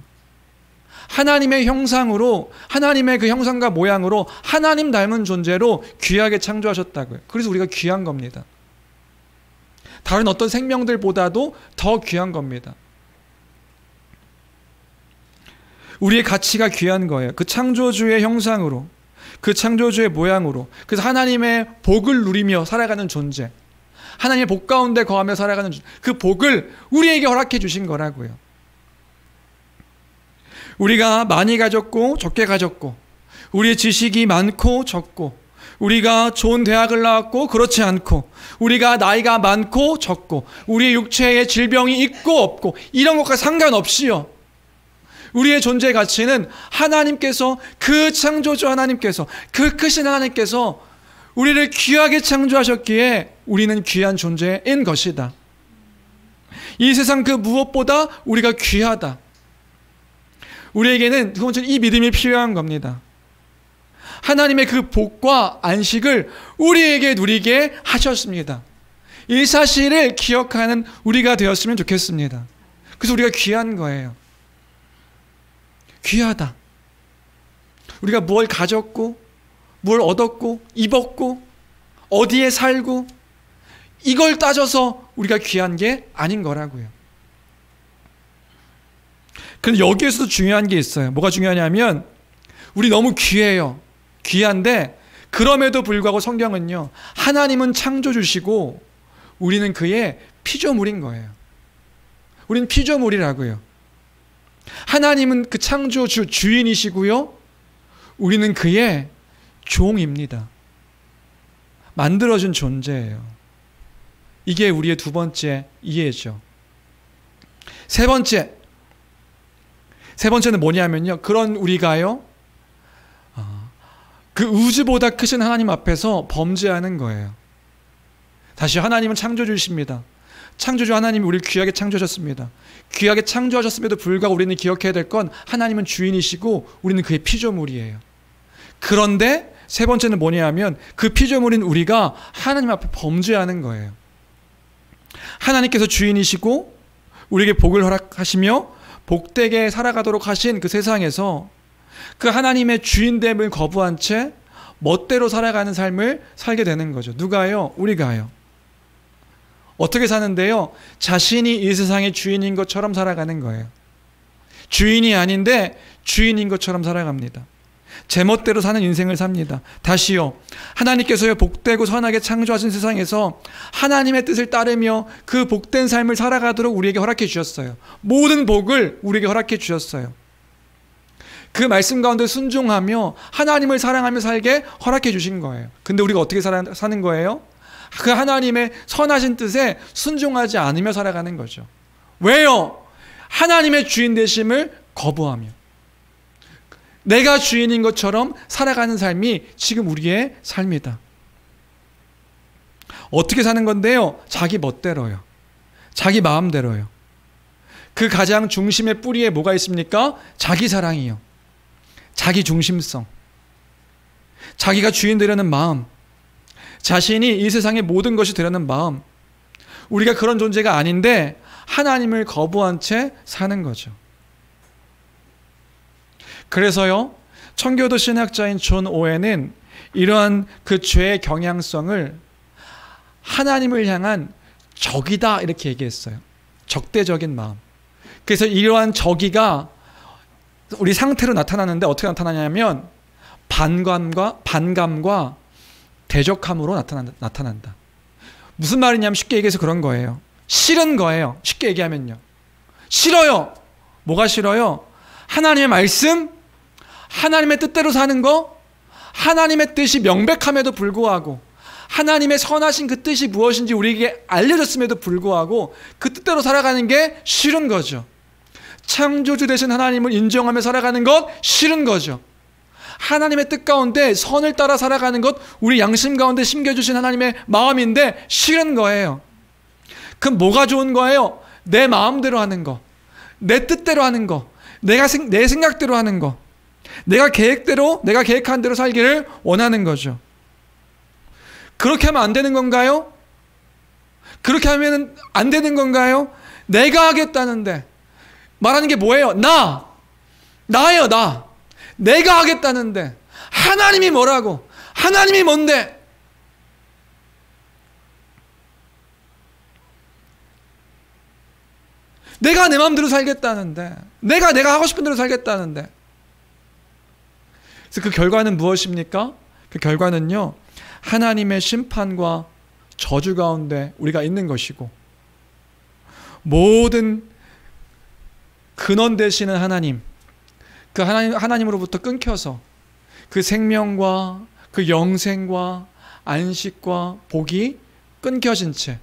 하나님의 형상으로, 하나님의 그 형상과 모양으로 하나님 닮은 존재로 귀하게 창조하셨다고요. 그래서 우리가 귀한 겁니다. 다른 어떤 생명들보다도 더 귀한 겁니다. 우리의 가치가 귀한 거예요. 그 창조주의 형상으로, 그 창조주의 모양으로. 그래서 하나님의 복을 누리며 살아가는 존재, 하나님의 복 가운데 거하며 살아가는 존재, 그 복을 우리에게 허락해 주신 거라고요. 우리가 많이 가졌고 적게 가졌고, 우리의 지식이 많고 적고, 우리가 좋은 대학을 나왔고 그렇지 않고, 우리가 나이가 많고 적고, 우리의 육체에 질병이 있고 없고, 이런 것과 상관없이요, 우리의 존재 가치는 하나님께서, 그 창조주 하나님께서, 그 크신 하나님께서 우리를 귀하게 창조하셨기에 우리는 귀한 존재인 것이다. 이 세상 그 무엇보다 우리가 귀하다. 우리에게는 두 번째는 이 믿음이 필요한 겁니다. 하나님의 그 복과 안식을 우리에게 누리게 하셨습니다. 이 사실을 기억하는 우리가 되었으면 좋겠습니다. 그래서 우리가 귀한 거예요. 귀하다. 우리가 뭘 가졌고, 뭘 얻었고, 입었고, 어디에 살고, 이걸 따져서 우리가 귀한 게 아닌 거라고요. 그런데 여기에서도 중요한 게 있어요. 뭐가 중요하냐면, 우리 너무 귀해요. 귀한데 그럼에도 불구하고 성경은요, 하나님은 창조주시고 우리는 그의 피조물인 거예요. 우리는 피조물이라고요. 하나님은 그 창조주 주인이시고요, 우리는 그의 종입니다. 만들어준 존재예요. 이게 우리의 두 번째 이해죠. 세 번째는 뭐냐면요, 그런 우리가요, 그 우주보다 크신 하나님 앞에서 범죄하는 거예요. 다시, 하나님은 창조주이십니다. 창조주 하나님이 우리를 귀하게 창조하셨습니다. 귀하게 창조하셨음에도 불구하고 우리는 기억해야 될 건 하나님은 주인이시고 우리는 그의 피조물이에요. 그런데 세 번째는 뭐냐면, 그 피조물인 우리가 하나님 앞에 범죄하는 거예요. 하나님께서 주인이시고 우리에게 복을 허락하시며 복되게 살아가도록 하신 그 세상에서 그 하나님의 주인됨을 거부한 채 멋대로 살아가는 삶을 살게 되는 거죠. 누가요? 우리가요. 어떻게 사는데요? 자신이 이 세상의 주인인 것처럼 살아가는 거예요. 주인이 아닌데 주인인 것처럼 살아갑니다. 제 멋대로 사는 인생을 삽니다. 다시요, 하나님께서요 복되고 선하게 창조하신 세상에서 하나님의 뜻을 따르며 그 복된 삶을 살아가도록 우리에게 허락해 주셨어요. 모든 복을 우리에게 허락해 주셨어요. 그 말씀 가운데 순종하며 하나님을 사랑하며 살게 허락해 주신 거예요. 근데 우리가 어떻게 사는 거예요? 그 하나님의 선하신 뜻에 순종하지 않으며 살아가는 거죠. 왜요? 하나님의 주인 되심을 거부하며 내가 주인인 것처럼 살아가는 삶이 지금 우리의 삶이다. 어떻게 사는 건데요? 자기 멋대로요. 자기 마음대로요. 그 가장 중심의 뿌리에 뭐가 있습니까? 자기 사랑이요. 자기 중심성. 자기가 주인 되려는 마음. 자신이 이 세상의 모든 것이 되려는 마음, 우리가 그런 존재가 아닌데 하나님을 거부한 채 사는 거죠. 그래서요, 청교도 신학자인 존 오웬은 이러한 그 죄의 경향성을 하나님을 향한 적이다 이렇게 얘기했어요. 적대적인 마음. 그래서 이러한 적이가 우리 상태로 나타나는데 어떻게 나타나냐면 반감과 대적함으로 나타난다. 무슨 말이냐면 쉽게 얘기해서 그런 거예요. 싫은 거예요. 쉽게 얘기하면요. 싫어요. 뭐가 싫어요? 하나님의 말씀, 하나님의 뜻대로 사는 거, 하나님의 뜻이 명백함에도 불구하고 하나님의 선하신 그 뜻이 무엇인지 우리에게 알려졌음에도 불구하고 그 뜻대로 살아가는 게 싫은 거죠. 창조주 되신 하나님을 인정하며 살아가는 것 싫은 거죠. 하나님의 뜻 가운데 선을 따라 살아가는 것 우리 양심 가운데 심겨주신 하나님의 마음인데 싫은 거예요. 그럼 뭐가 좋은 거예요? 내 마음대로 하는 거, 내 뜻대로 하는 거, 내 생각대로 하는 거, 내가 계획한 대로 살기를 원하는 거죠. 그렇게 하면 안 되는 건가요? 그렇게 하면 안 되는 건가요? 내가 하겠다는데 말하는 게 뭐예요? 나예요, 나. 내가 하겠다는데 하나님이 뭐라고? 하나님이 뭔데? 내가 내 마음대로 살겠다는데 내가 하고 싶은 대로 살겠다는데. 그래서 그 결과는 무엇입니까? 그 결과는요, 하나님의 심판과 저주 가운데 우리가 있는 것이고, 모든 근원 되시는 하나님, 그 하나님으로부터 끊겨서 그 생명과 그 영생과 안식과 복이 끊겨진 채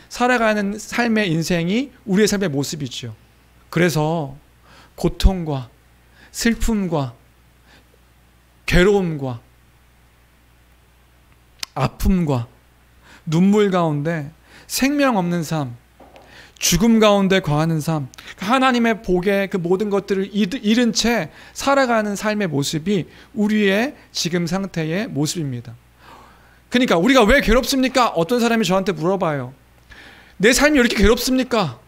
살아가는 삶의 인생이 우리의 삶의 모습이죠. 그래서 고통과 슬픔과 괴로움과 아픔과 눈물 가운데 생명 없는 삶, 죽음 가운데 거하는 삶, 하나님의 복의 그 모든 것들을 잃은 채 살아가는 삶의 모습이 우리의 지금 상태의 모습입니다. 그러니까 우리가 왜 괴롭습니까? 어떤 사람이 저한테 물어봐요. 내 삶이 왜 이렇게 괴롭습니까?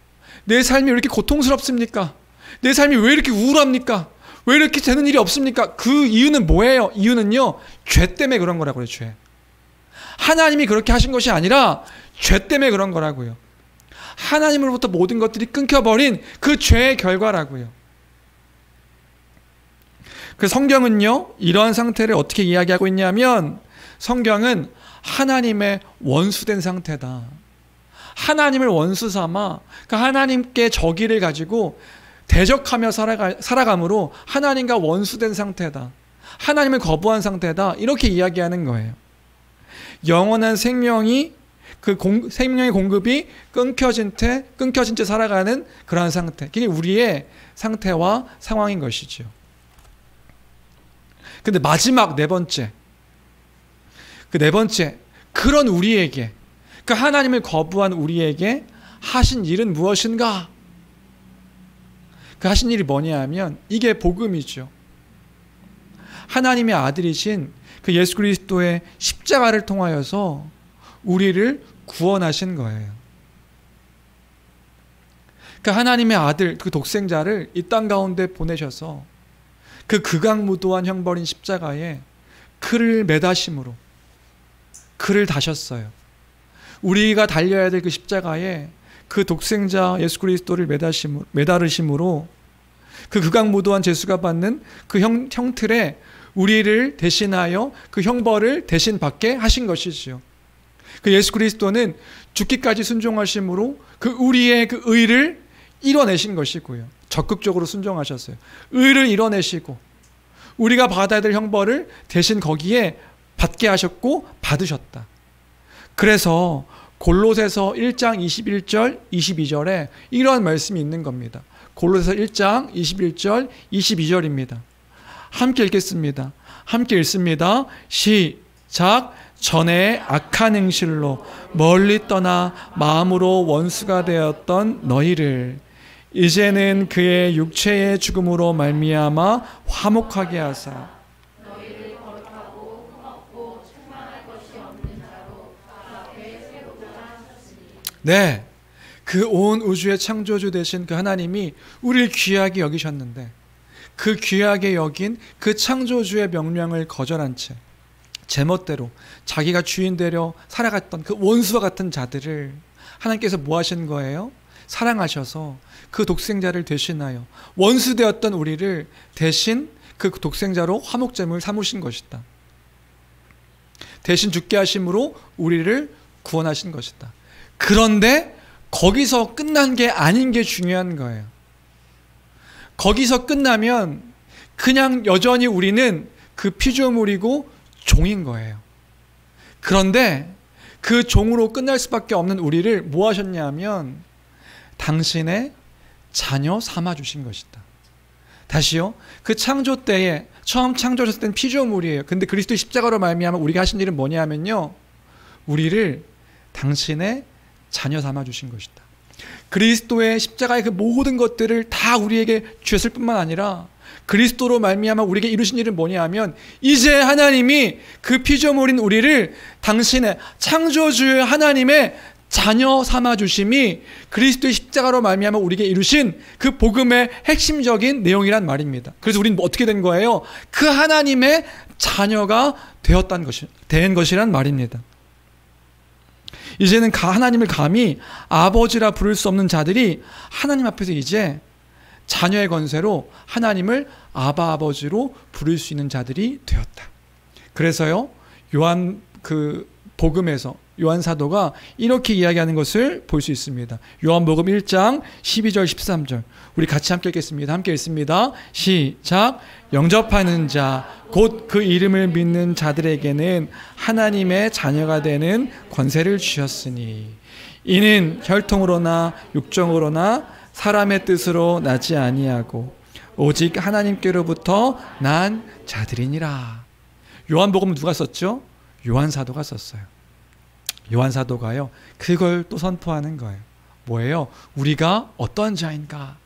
내 삶이 왜 이렇게 고통스럽습니까? 내 삶이 왜 이렇게 우울합니까? 왜 이렇게 되는 일이 없습니까? 그 이유는 뭐예요? 이유는요, 죄 때문에 그런 거라고 그래요. 죄. 하나님이 그렇게 하신 것이 아니라 죄 때문에 그런 거라고요. 하나님으로부터 모든 것들이 끊겨버린 그 죄의 결과라고요. 그 성경은요, 이러한 상태를 어떻게 이야기하고 있냐면, 성경은 하나님의 원수된 상태다. 하나님을 원수 삼아 그 하나님께 적의를 가지고 대적하며 살아감으로 하나님과 원수된 상태다. 하나님을 거부한 상태다. 이렇게 이야기하는 거예요. 영원한 생명이 생명의 공급이 끊겨진 채 살아가는 그러한 상태. 그게 우리의 상태와 상황인 것이죠. 근데 마지막 네 번째, 그런 우리에게, 그 하나님을 거부한 우리에게 하신 일은 무엇인가? 그 하신 일이 뭐냐 하면 이게 복음이죠. 하나님의 아들이신 그 예수 그리스도의 십자가를 통하여서 우리를 구원하신 거예요. 그 하나님의 아들, 그 독생자를 이 땅 가운데 보내셔서 그 극악무도한 형벌인 십자가에 그를 매다심으로 그를 다셨어요. 우리가 달려야 될 그 십자가에 그 독생자 예수 그리스도를 매다르심으로 그 극악무도한 죄수가 받는 그 형틀에 우리를 대신하여 그 형벌을 대신 받게 하신 것이지요. 그 예수 그리스도는 죽기까지 순종하심으로 그 우리의 그 의를 이뤄내신 것이고요. 적극적으로 순종하셨어요. 의를 이뤄내시고 우리가 받아야 될 형벌을 대신 거기에 받게 하셨고 받으셨다. 그래서 골로새서 1장 21절 22절에 이러한 말씀이 있는 겁니다. 골로새서 1장 21절 22절입니다. 함께 읽겠습니다. 함께 읽습니다. 시작. 전에 악한 행실로 멀리 떠나 마음으로 원수가 되었던 너희를 이제는 그의 육체의 죽음으로 말미암아 화목하게 하사 너희를 거룩하고 흠없고 충만할 것이 없는 자로 네, 그 온 우주의 창조주 되신 그 하나님이 우리를 귀하게 여기셨는데 그 귀하게 여긴 그 창조주의 명령을 거절한 채 제멋대로 자기가 주인되려 살아갔던 그 원수와 같은 자들을 하나님께서 뭐 하신 거예요? 사랑하셔서 그 독생자를 대신하여 원수 되었던 우리를 대신 그 독생자로 화목제물을 삼으신 것이다. 대신 죽게 하심으로 우리를 구원하신 것이다. 그런데 거기서 끝난 게 아닌 게 중요한 거예요. 거기서 끝나면 그냥 여전히 우리는 그 피조물이고 종인 거예요. 그런데 그 종으로 끝날 수밖에 없는 우리를 뭐 하셨냐면 당신의 자녀 삼아 주신 것이다. 다시요. 그 창조 때에 처음 창조하셨을 때는 피조물이에요. 근데 그리스도의 십자가로 말미암아 우리가 하신 일은 뭐냐면요, 우리를 당신의 자녀 삼아 주신 것이다. 그리스도의 십자가의 그 모든 것들을 다 우리에게 주셨을 뿐만 아니라 그리스도로 말미암아 우리에게 이루신 일은 뭐냐면 이제 하나님이 그 피조물인 우리를 당신의 창조주 하나님의 자녀 삼아 주심이 그리스도의 십자가로 말미암아 우리에게 이루신 그 복음의 핵심적인 내용이란 말입니다. 그래서 우리는 어떻게 된 거예요? 그 하나님의 자녀가 된 것이란 말입니다. 이제는 하나님을 감히 아버지라 부를 수 없는 자들이 하나님 앞에서 이제 자녀의 권세로 하나님을 아바 아버지로 부를 수 있는 자들이 되었다. 그래서요, 요한 그 복음에서 요한 사도가 이렇게 이야기하는 것을 볼 수 있습니다. 요한복음 1장 12절 13절 우리 같이 함께 읽겠습니다. 함께 읽습니다. 시작. 영접하는 자 곧 그 이름을 믿는 자들에게는 하나님의 자녀가 되는 권세를 주셨으니 이는 혈통으로나 육정으로나 사람의 뜻으로 나지 아니하고 오직 하나님께로부터 난 자들이니라. 요한복음은 누가 썼죠? 요한 사도가 썼어요. 요한 사도가요, 그걸 또 선포하는 거예요. 뭐예요? 우리가 어떤 자인가?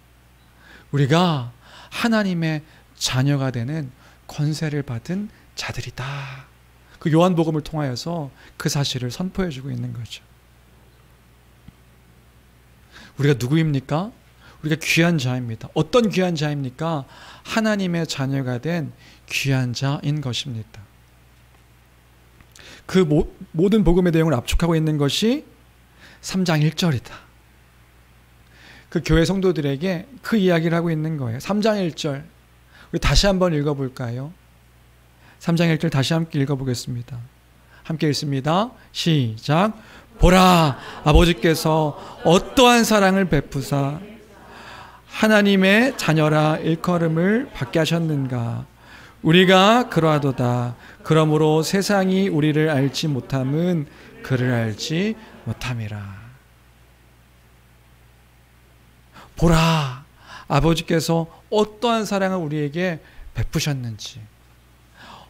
우리가 하나님의 자녀가 되는 권세를 받은 자들이다. 그 요한복음을 통하여서 그 사실을 선포해주고 있는 거죠. 우리가 누구입니까? 우리가 귀한 자입니다. 어떤 귀한 자입니까? 하나님의 자녀가 된 귀한 자인 것입니다. 그 모든 복음의 내용을 압축하고 있는 것이 3장 1절이다. 그 교회 성도들에게 그 이야기를 하고 있는 거예요. 3장 1절 우리 다시 한번 읽어볼까요? 3장 1절 다시 함께 읽어보겠습니다. 함께 읽습니다. 시작. 보라, 아버지께서 어떠한 사랑을 베푸사 하나님의 자녀라 일컬음을 받게 하셨는가. 우리가 그러하도다. 그러므로 세상이 우리를 알지 못함은 그를 알지 못함이라. 보라, 아버지께서 어떠한 사랑을 우리에게 베푸셨는지,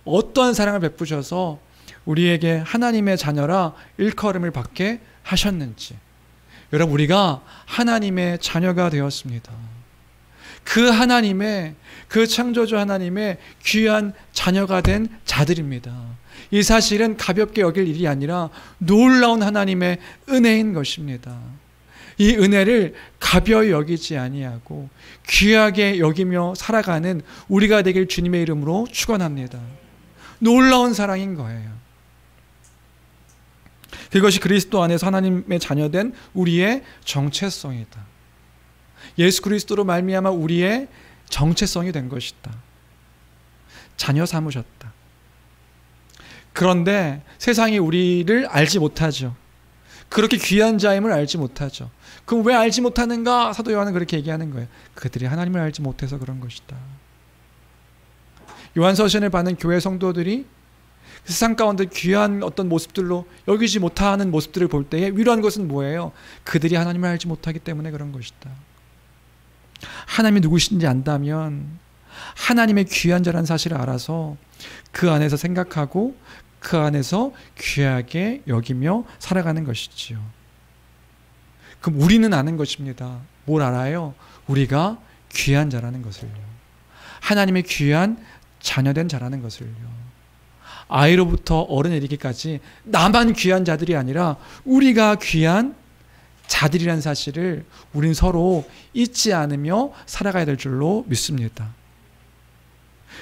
어떠한 사랑을 베푸셔서 우리에게 하나님의 자녀라 일컬음을 받게 하셨는지. 여러분, 우리가 하나님의 자녀가 되었습니다. 그 하나님의, 그 창조주 하나님의 귀한 자녀가 된 자들입니다. 이 사실은 가볍게 여길 일이 아니라 놀라운 하나님의 은혜인 것입니다. 이 은혜를 가벼이 여기지 아니하고 귀하게 여기며 살아가는 우리가 되길 주님의 이름으로 축원합니다. 놀라운 사랑인 거예요. 그것이 그리스도 안에서 하나님의 자녀된 우리의 정체성이다. 예수 그리스도로 말미암아 우리의 정체성이 된 것이다. 자녀 삼으셨다. 그런데 세상이 우리를 알지 못하죠. 그렇게 귀한 자임을 알지 못하죠. 그럼 왜 알지 못하는가? 사도 요한은 그렇게 얘기하는 거예요. 그들이 하나님을 알지 못해서 그런 것이다. 요한서신을 받는 교회 성도들이 세상 가운데 귀한 어떤 모습들로 여기지 못하는 모습들을 볼 때에 위로한 것은 뭐예요? 그들이 하나님을 알지 못하기 때문에 그런 것이다. 하나님이 누구신지 안다면 하나님의 귀한 자라는 사실을 알아서 그 안에서 생각하고 그 안에서 귀하게 여기며 살아가는 것이지요. 그럼 우리는 아는 것입니다. 뭘 알아요? 우리가 귀한 자라는 것을요. 하나님의 귀한 자녀된 자라는 것을요. 아이로부터 어른에 이르기까지 나만 귀한 자들이 아니라 우리가 귀한 자들이라는 사실을 우린 서로 잊지 않으며 살아가야 될 줄로 믿습니다.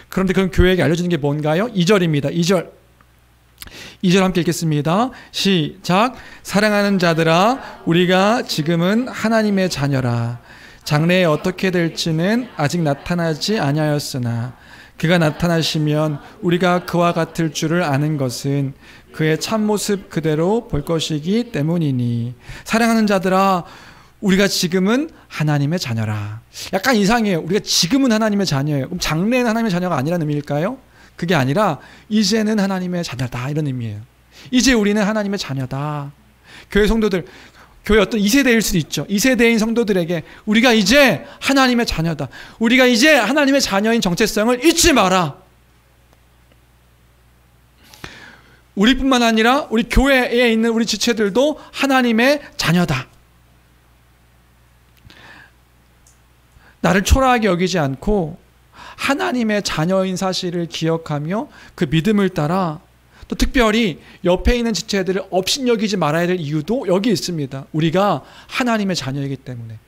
그런데 그런 교회에게 알려주는 게 뭔가요? 2절입니다. 2절 함께 읽겠습니다. 시작. 사랑하는 자들아, 우리가 지금은 하나님의 자녀라. 장래에 어떻게 될지는 아직 나타나지 아니하였으나 그가 나타나시면 우리가 그와 같을 줄을 아는 것은 그의 참모습 그대로 볼 것이기 때문이니. 사랑하는 자들아, 우리가 지금은 하나님의 자녀라. 약간 이상해요. 우리가 지금은 하나님의 자녀예요. 그럼 장래에는 하나님의 자녀가 아니라는 의미일까요? 그게 아니라 이제는 하나님의 자녀다, 이런 의미예요. 이제 우리는 하나님의 자녀다. 교회 성도들, 교회 어떤 2세대일 수도 있죠. 2세대인 성도들에게 우리가 이제 하나님의 자녀다, 우리가 이제 하나님의 자녀인 정체성을 잊지 마라. 우리뿐만 아니라 우리 교회에 있는 우리 지체들도 하나님의 자녀다. 나를 초라하게 여기지 않고 하나님의 자녀인 사실을 기억하며 그 믿음을 따라, 또 특별히 옆에 있는 지체들을 업신여기지 말아야 될 이유도 여기 있습니다. 우리가 하나님의 자녀이기 때문에.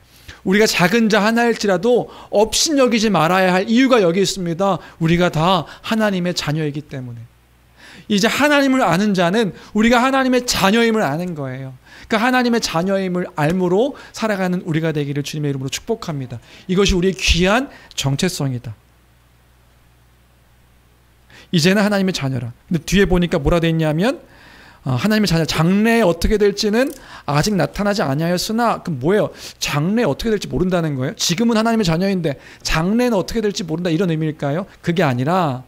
우리가 작은 자 하나일지라도 업신여기지 말아야 할 이유가 여기 있습니다. 우리가 다 하나님의 자녀이기 때문에. 이제 하나님을 아는 자는 우리가 하나님의 자녀임을 아는 거예요. 그 하나님의 자녀임을 알므로 살아가는 우리가 되기를 주님의 이름으로 축복합니다. 이것이 우리의 귀한 정체성이다. 이제는 하나님의 자녀라. 근데 뒤에 보니까 뭐라 돼 있냐면 하나님의 자녀, 장래에 어떻게 될지는 아직 나타나지 아니하였으나, 그럼 뭐예요? 장래에 어떻게 될지 모른다는 거예요? 지금은 하나님의 자녀인데 장래는 어떻게 될지 모른다, 이런 의미일까요? 그게 아니라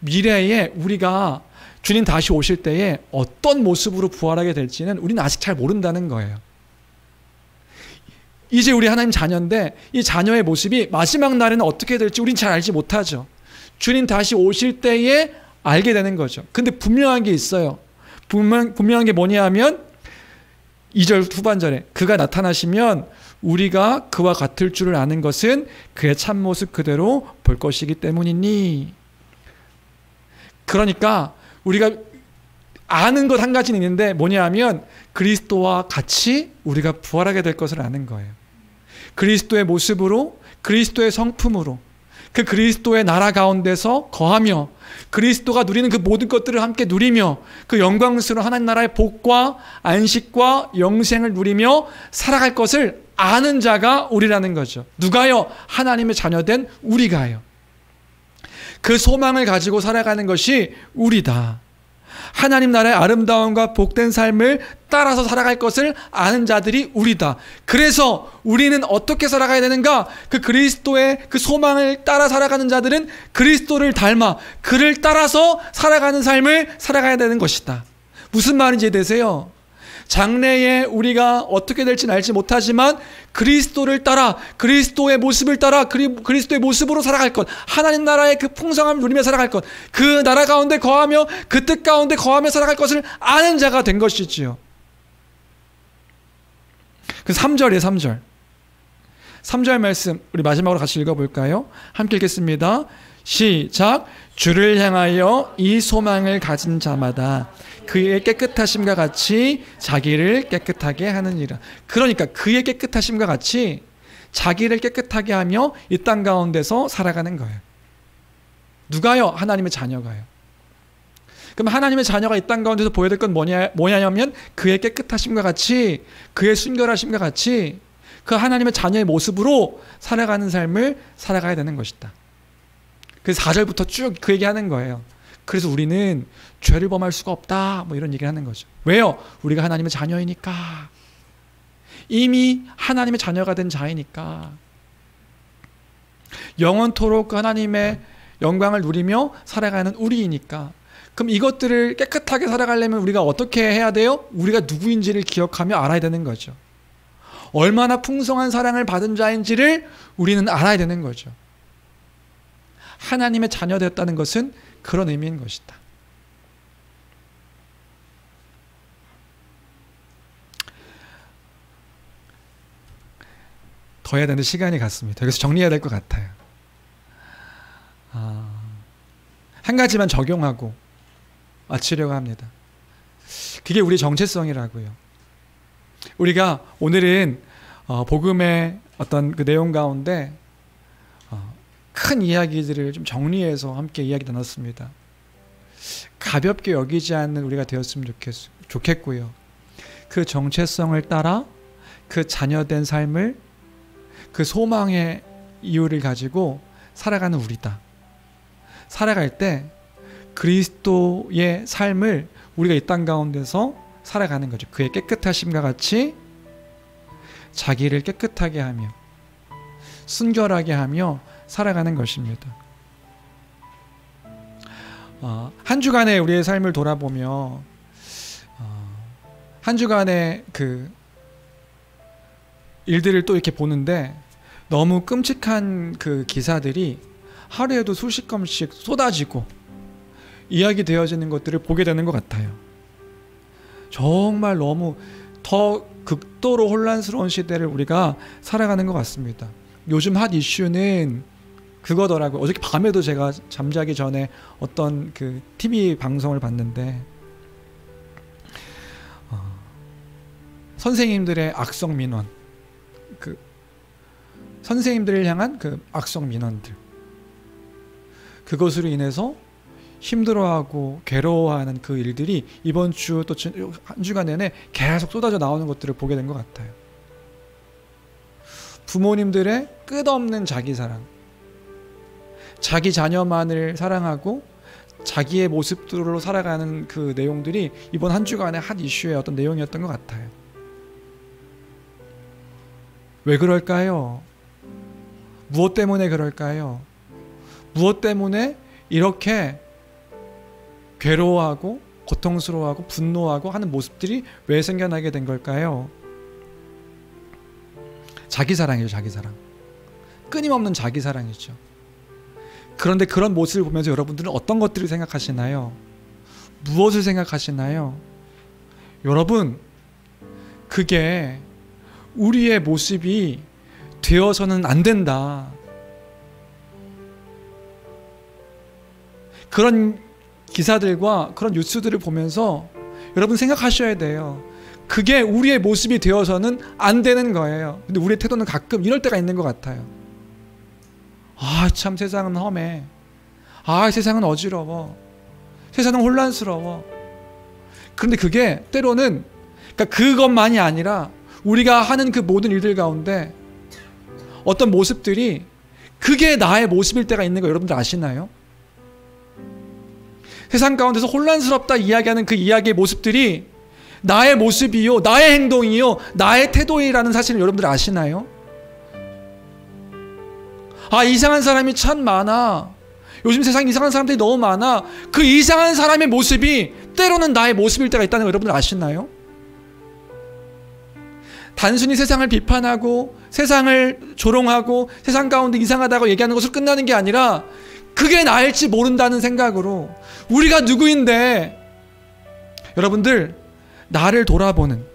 미래에 우리가 주님 다시 오실 때에 어떤 모습으로 부활하게 될지는 우리는 아직 잘 모른다는 거예요. 이제 우리 하나님 자녀인데 이 자녀의 모습이 마지막 날에는 어떻게 될지 우리는 잘 알지 못하죠. 주님 다시 오실 때에 알게 되는 거죠. 근데 분명한 게 있어요. 분명한 게 뭐냐 하면 2절 후반절에 그가 나타나시면 우리가 그와 같을 줄을 아는 것은 그의 참모습 그대로 볼 것이기 때문이니. 그러니까 우리가 아는 것 한 가지는 있는데 뭐냐 하면 그리스도와 같이 우리가 부활하게 될 것을 아는 거예요. 그리스도의 모습으로, 그리스도의 성품으로, 그 그리스도의 나라 가운데서 거하며 그리스도가 누리는 그 모든 것들을 함께 누리며 그 영광스러운 하나님 나라의 복과 안식과 영생을 누리며 살아갈 것을 아는 자가 우리라는 거죠. 누가요? 하나님의 자녀된 우리가요. 그 소망을 가지고 살아가는 것이 우리다. 하나님 나라의 아름다움과 복된 삶을 따라서 살아갈 것을 아는 자들이 우리다. 그래서 우리는 어떻게 살아가야 되는가? 그 그리스도의 그 소망을 따라 살아가는 자들은 그리스도를 닮아 그를 따라서 살아가는 삶을 살아가야 되는 것이다. 무슨 말인지 이해되세요? 장래에 우리가 어떻게 될지는 알지 못하지만 그리스도를 따라, 그리스도의 모습을 따라 그리스도의 모습으로 살아갈 것, 하나님 나라의 그 풍성함을 누리며 살아갈 것, 그 나라 가운데 거하며 그 뜻 가운데 거하며 살아갈 것을 아는 자가 된 것이지요. 그 3절이에요. 3절. 3절 말씀 우리 마지막으로 같이 읽어볼까요? 함께 읽겠습니다. 시작. 주를 향하여 이 소망을 가진 자마다 그의 깨끗하심과 같이 자기를 깨끗하게 하느니라. 그러니까 그의 깨끗하심과 같이 자기를 깨끗하게 하며 이 땅 가운데서 살아가는 거예요. 누가요? 하나님의 자녀가요. 그럼 하나님의 자녀가 이 땅 가운데서 보여야 될 건 뭐냐면 그의 깨끗하심과 같이, 그의 순결하심과 같이 그 하나님의 자녀의 모습으로 살아가는 삶을 살아가야 되는 것이다. 그래서 4절부터 쭉 그 얘기하는 거예요. 그래서 우리는 죄를 범할 수가 없다, 뭐 이런 얘기를 하는 거죠. 왜요? 우리가 하나님의 자녀이니까. 이미 하나님의 자녀가 된 자이니까. 영원토록 그 하나님의 영광을 누리며 살아가는 우리이니까. 그럼 이것들을 깨끗하게 살아가려면 우리가 어떻게 해야 돼요? 우리가 누구인지를 기억하며 알아야 되는 거죠. 얼마나 풍성한 사랑을 받은 자인지를 우리는 알아야 되는 거죠. 하나님의 자녀 되었다는 것은 그런 의미인 것이다. 더 해야 되는데 시간이 갔습니다. 여기서 정리해야 될 것 같아요. 한 가지만 적용하고 마치려고 합니다. 그게 우리 정체성이라고요. 우리가 오늘은 복음의 어떤 그 내용 가운데 큰 이야기들을 좀 정리해서 함께 이야기 나눴습니다. 가볍게 여기지 않는 우리가 되었으면 좋겠고요. 그 정체성을 따라 그 자녀된 삶을 그 소망의 이유를 가지고 살아가는 우리다. 살아갈 때 그리스도의 삶을 우리가 이 땅 가운데서 살아가는 거죠. 그의 깨끗하심과 같이 자기를 깨끗하게 하며 순결하게 하며 살아가는 것입니다. 한 주간의 우리의 삶을 돌아보며 한 주간의 그 일들을 또 이렇게 보는데 너무 끔찍한 그 기사들이 하루에도 수십 건씩 쏟아지고 이야기되어지는 것들을 보게 되는 것 같아요. 정말 너무 더 극도로 혼란스러운 시대를 우리가 살아가는 것 같습니다. 요즘 핫 이슈는 그거더라고요. 어저께 밤에도 제가 잠자기 전에 어떤 그 TV 방송을 봤는데 선생님들의 악성 민원, 그 선생님들을 향한 그 악성 민원들, 그것으로 인해서 힘들어하고 괴로워하는 그 일들이 이번 주 또 한 주간 내내 계속 쏟아져 나오는 것들을 보게 된 것 같아요. 부모님들의 끝없는 자기 사랑, 자기 자녀만을 사랑하고 자기의 모습대로 살아가는 그 내용들이 이번 한 주간의 핫 이슈의 어떤 내용이었던 것 같아요. 왜 그럴까요? 무엇 때문에 그럴까요? 무엇 때문에 이렇게 괴로워하고 고통스러워하고 분노하고 하는 모습들이 왜 생겨나게 된 걸까요? 자기 사랑이죠. 자기 사랑. 끊임없는 자기 사랑이죠. 그런데 그런 모습을 보면서 여러분들은 어떤 것들을 생각하시나요? 무엇을 생각하시나요? 여러분, 그게 우리의 모습이 되어서는 안 된다. 그런 기사들과 그런 뉴스들을 보면서 여러분 생각하셔야 돼요. 그게 우리의 모습이 되어서는 안 되는 거예요. 근데 우리의 태도는 가끔 이럴 때가 있는 것 같아요. 참 세상은 험해. 세상은 어지러워. 세상은 혼란스러워. 그런데 그게 때로는 그것만이 아니라 우리가 하는 그 모든 일들 가운데 어떤 모습들이 그게 나의 모습일 때가 있는 거 여러분들 아시나요? 세상 가운데서 혼란스럽다 이야기하는 그 이야기의 모습들이 나의 모습이요, 나의 행동이요, 나의 태도이라는 사실을 여러분들 아시나요? 이상한 사람이 참 많아. 요즘 세상에 이상한 사람들이 너무 많아. 그 이상한 사람의 모습이 때로는 나의 모습일 때가 있다는 거 여러분들 아시나요? 단순히 세상을 비판하고 세상을 조롱하고 세상 가운데 이상하다고 얘기하는 것으로 끝나는 게 아니라 그게 나일지 모른다는 생각으로 우리가 누구인데 여러분들 나를 돌아보는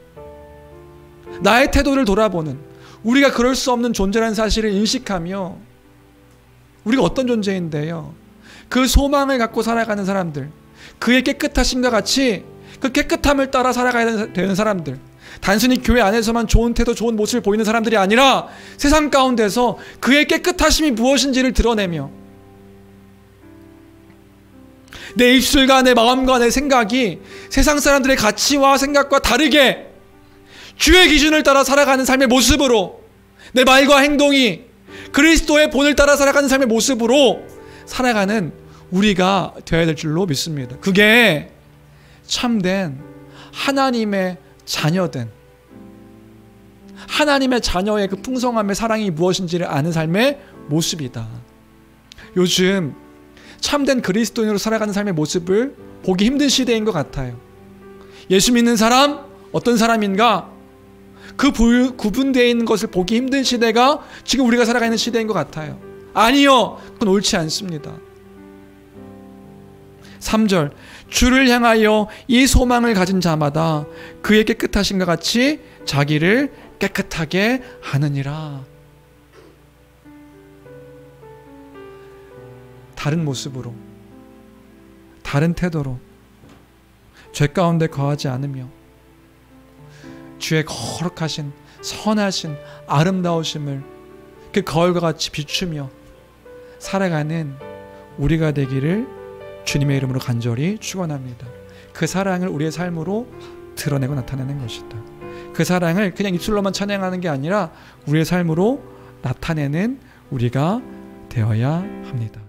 나의 태도를 돌아보는 우리가 그럴 수 없는 존재라는 사실을 인식하며 우리가 어떤 존재인데요. 그 소망을 갖고 살아가는 사람들 그의 깨끗하심과 같이 그 깨끗함을 따라 살아가야 되는 사람들 단순히 교회 안에서만 좋은 태도 좋은 모습을 보이는 사람들이 아니라 세상 가운데서 그의 깨끗하심이 무엇인지를 드러내며 내 입술과 내 마음과 내 생각이 세상 사람들의 가치와 생각과 다르게 주의 기준을 따라 살아가는 삶의 모습으로 내 말과 행동이 그리스도의 본을 따라 살아가는 삶의 모습으로 살아가는 우리가 되어야 될 줄로 믿습니다. 그게 참된 하나님의 자녀된 하나님의 자녀의 그 풍성함의 사랑이 무엇인지를 아는 삶의 모습이다. 요즘 참된 그리스도인으로 살아가는 삶의 모습을 보기 힘든 시대인 것 같아요. 예수 믿는 사람 어떤 사람인가 그 구분되어 있는 것을 보기 힘든 시대가 지금 우리가 살아가는 시대인 것 같아요. 아니요, 그건 옳지 않습니다. 3절 주를 향하여 이 소망을 가진 자마다 그의 깨끗하심과 같이 자기를 깨끗하게 하느니라. 다른 모습으로 다른 태도로 죄 가운데 거하지 않으며 주의 거룩하신 선하신 아름다우심을 그 거울과 같이 비추며 살아가는 우리가 되기를 주님의 이름으로 간절히 축원합니다. 그 사랑을 우리의 삶으로 드러내고 나타내는 것이다. 그 사랑을 그냥 입술로만 찬양하는 게 아니라 우리의 삶으로 나타내는 우리가 되어야 합니다.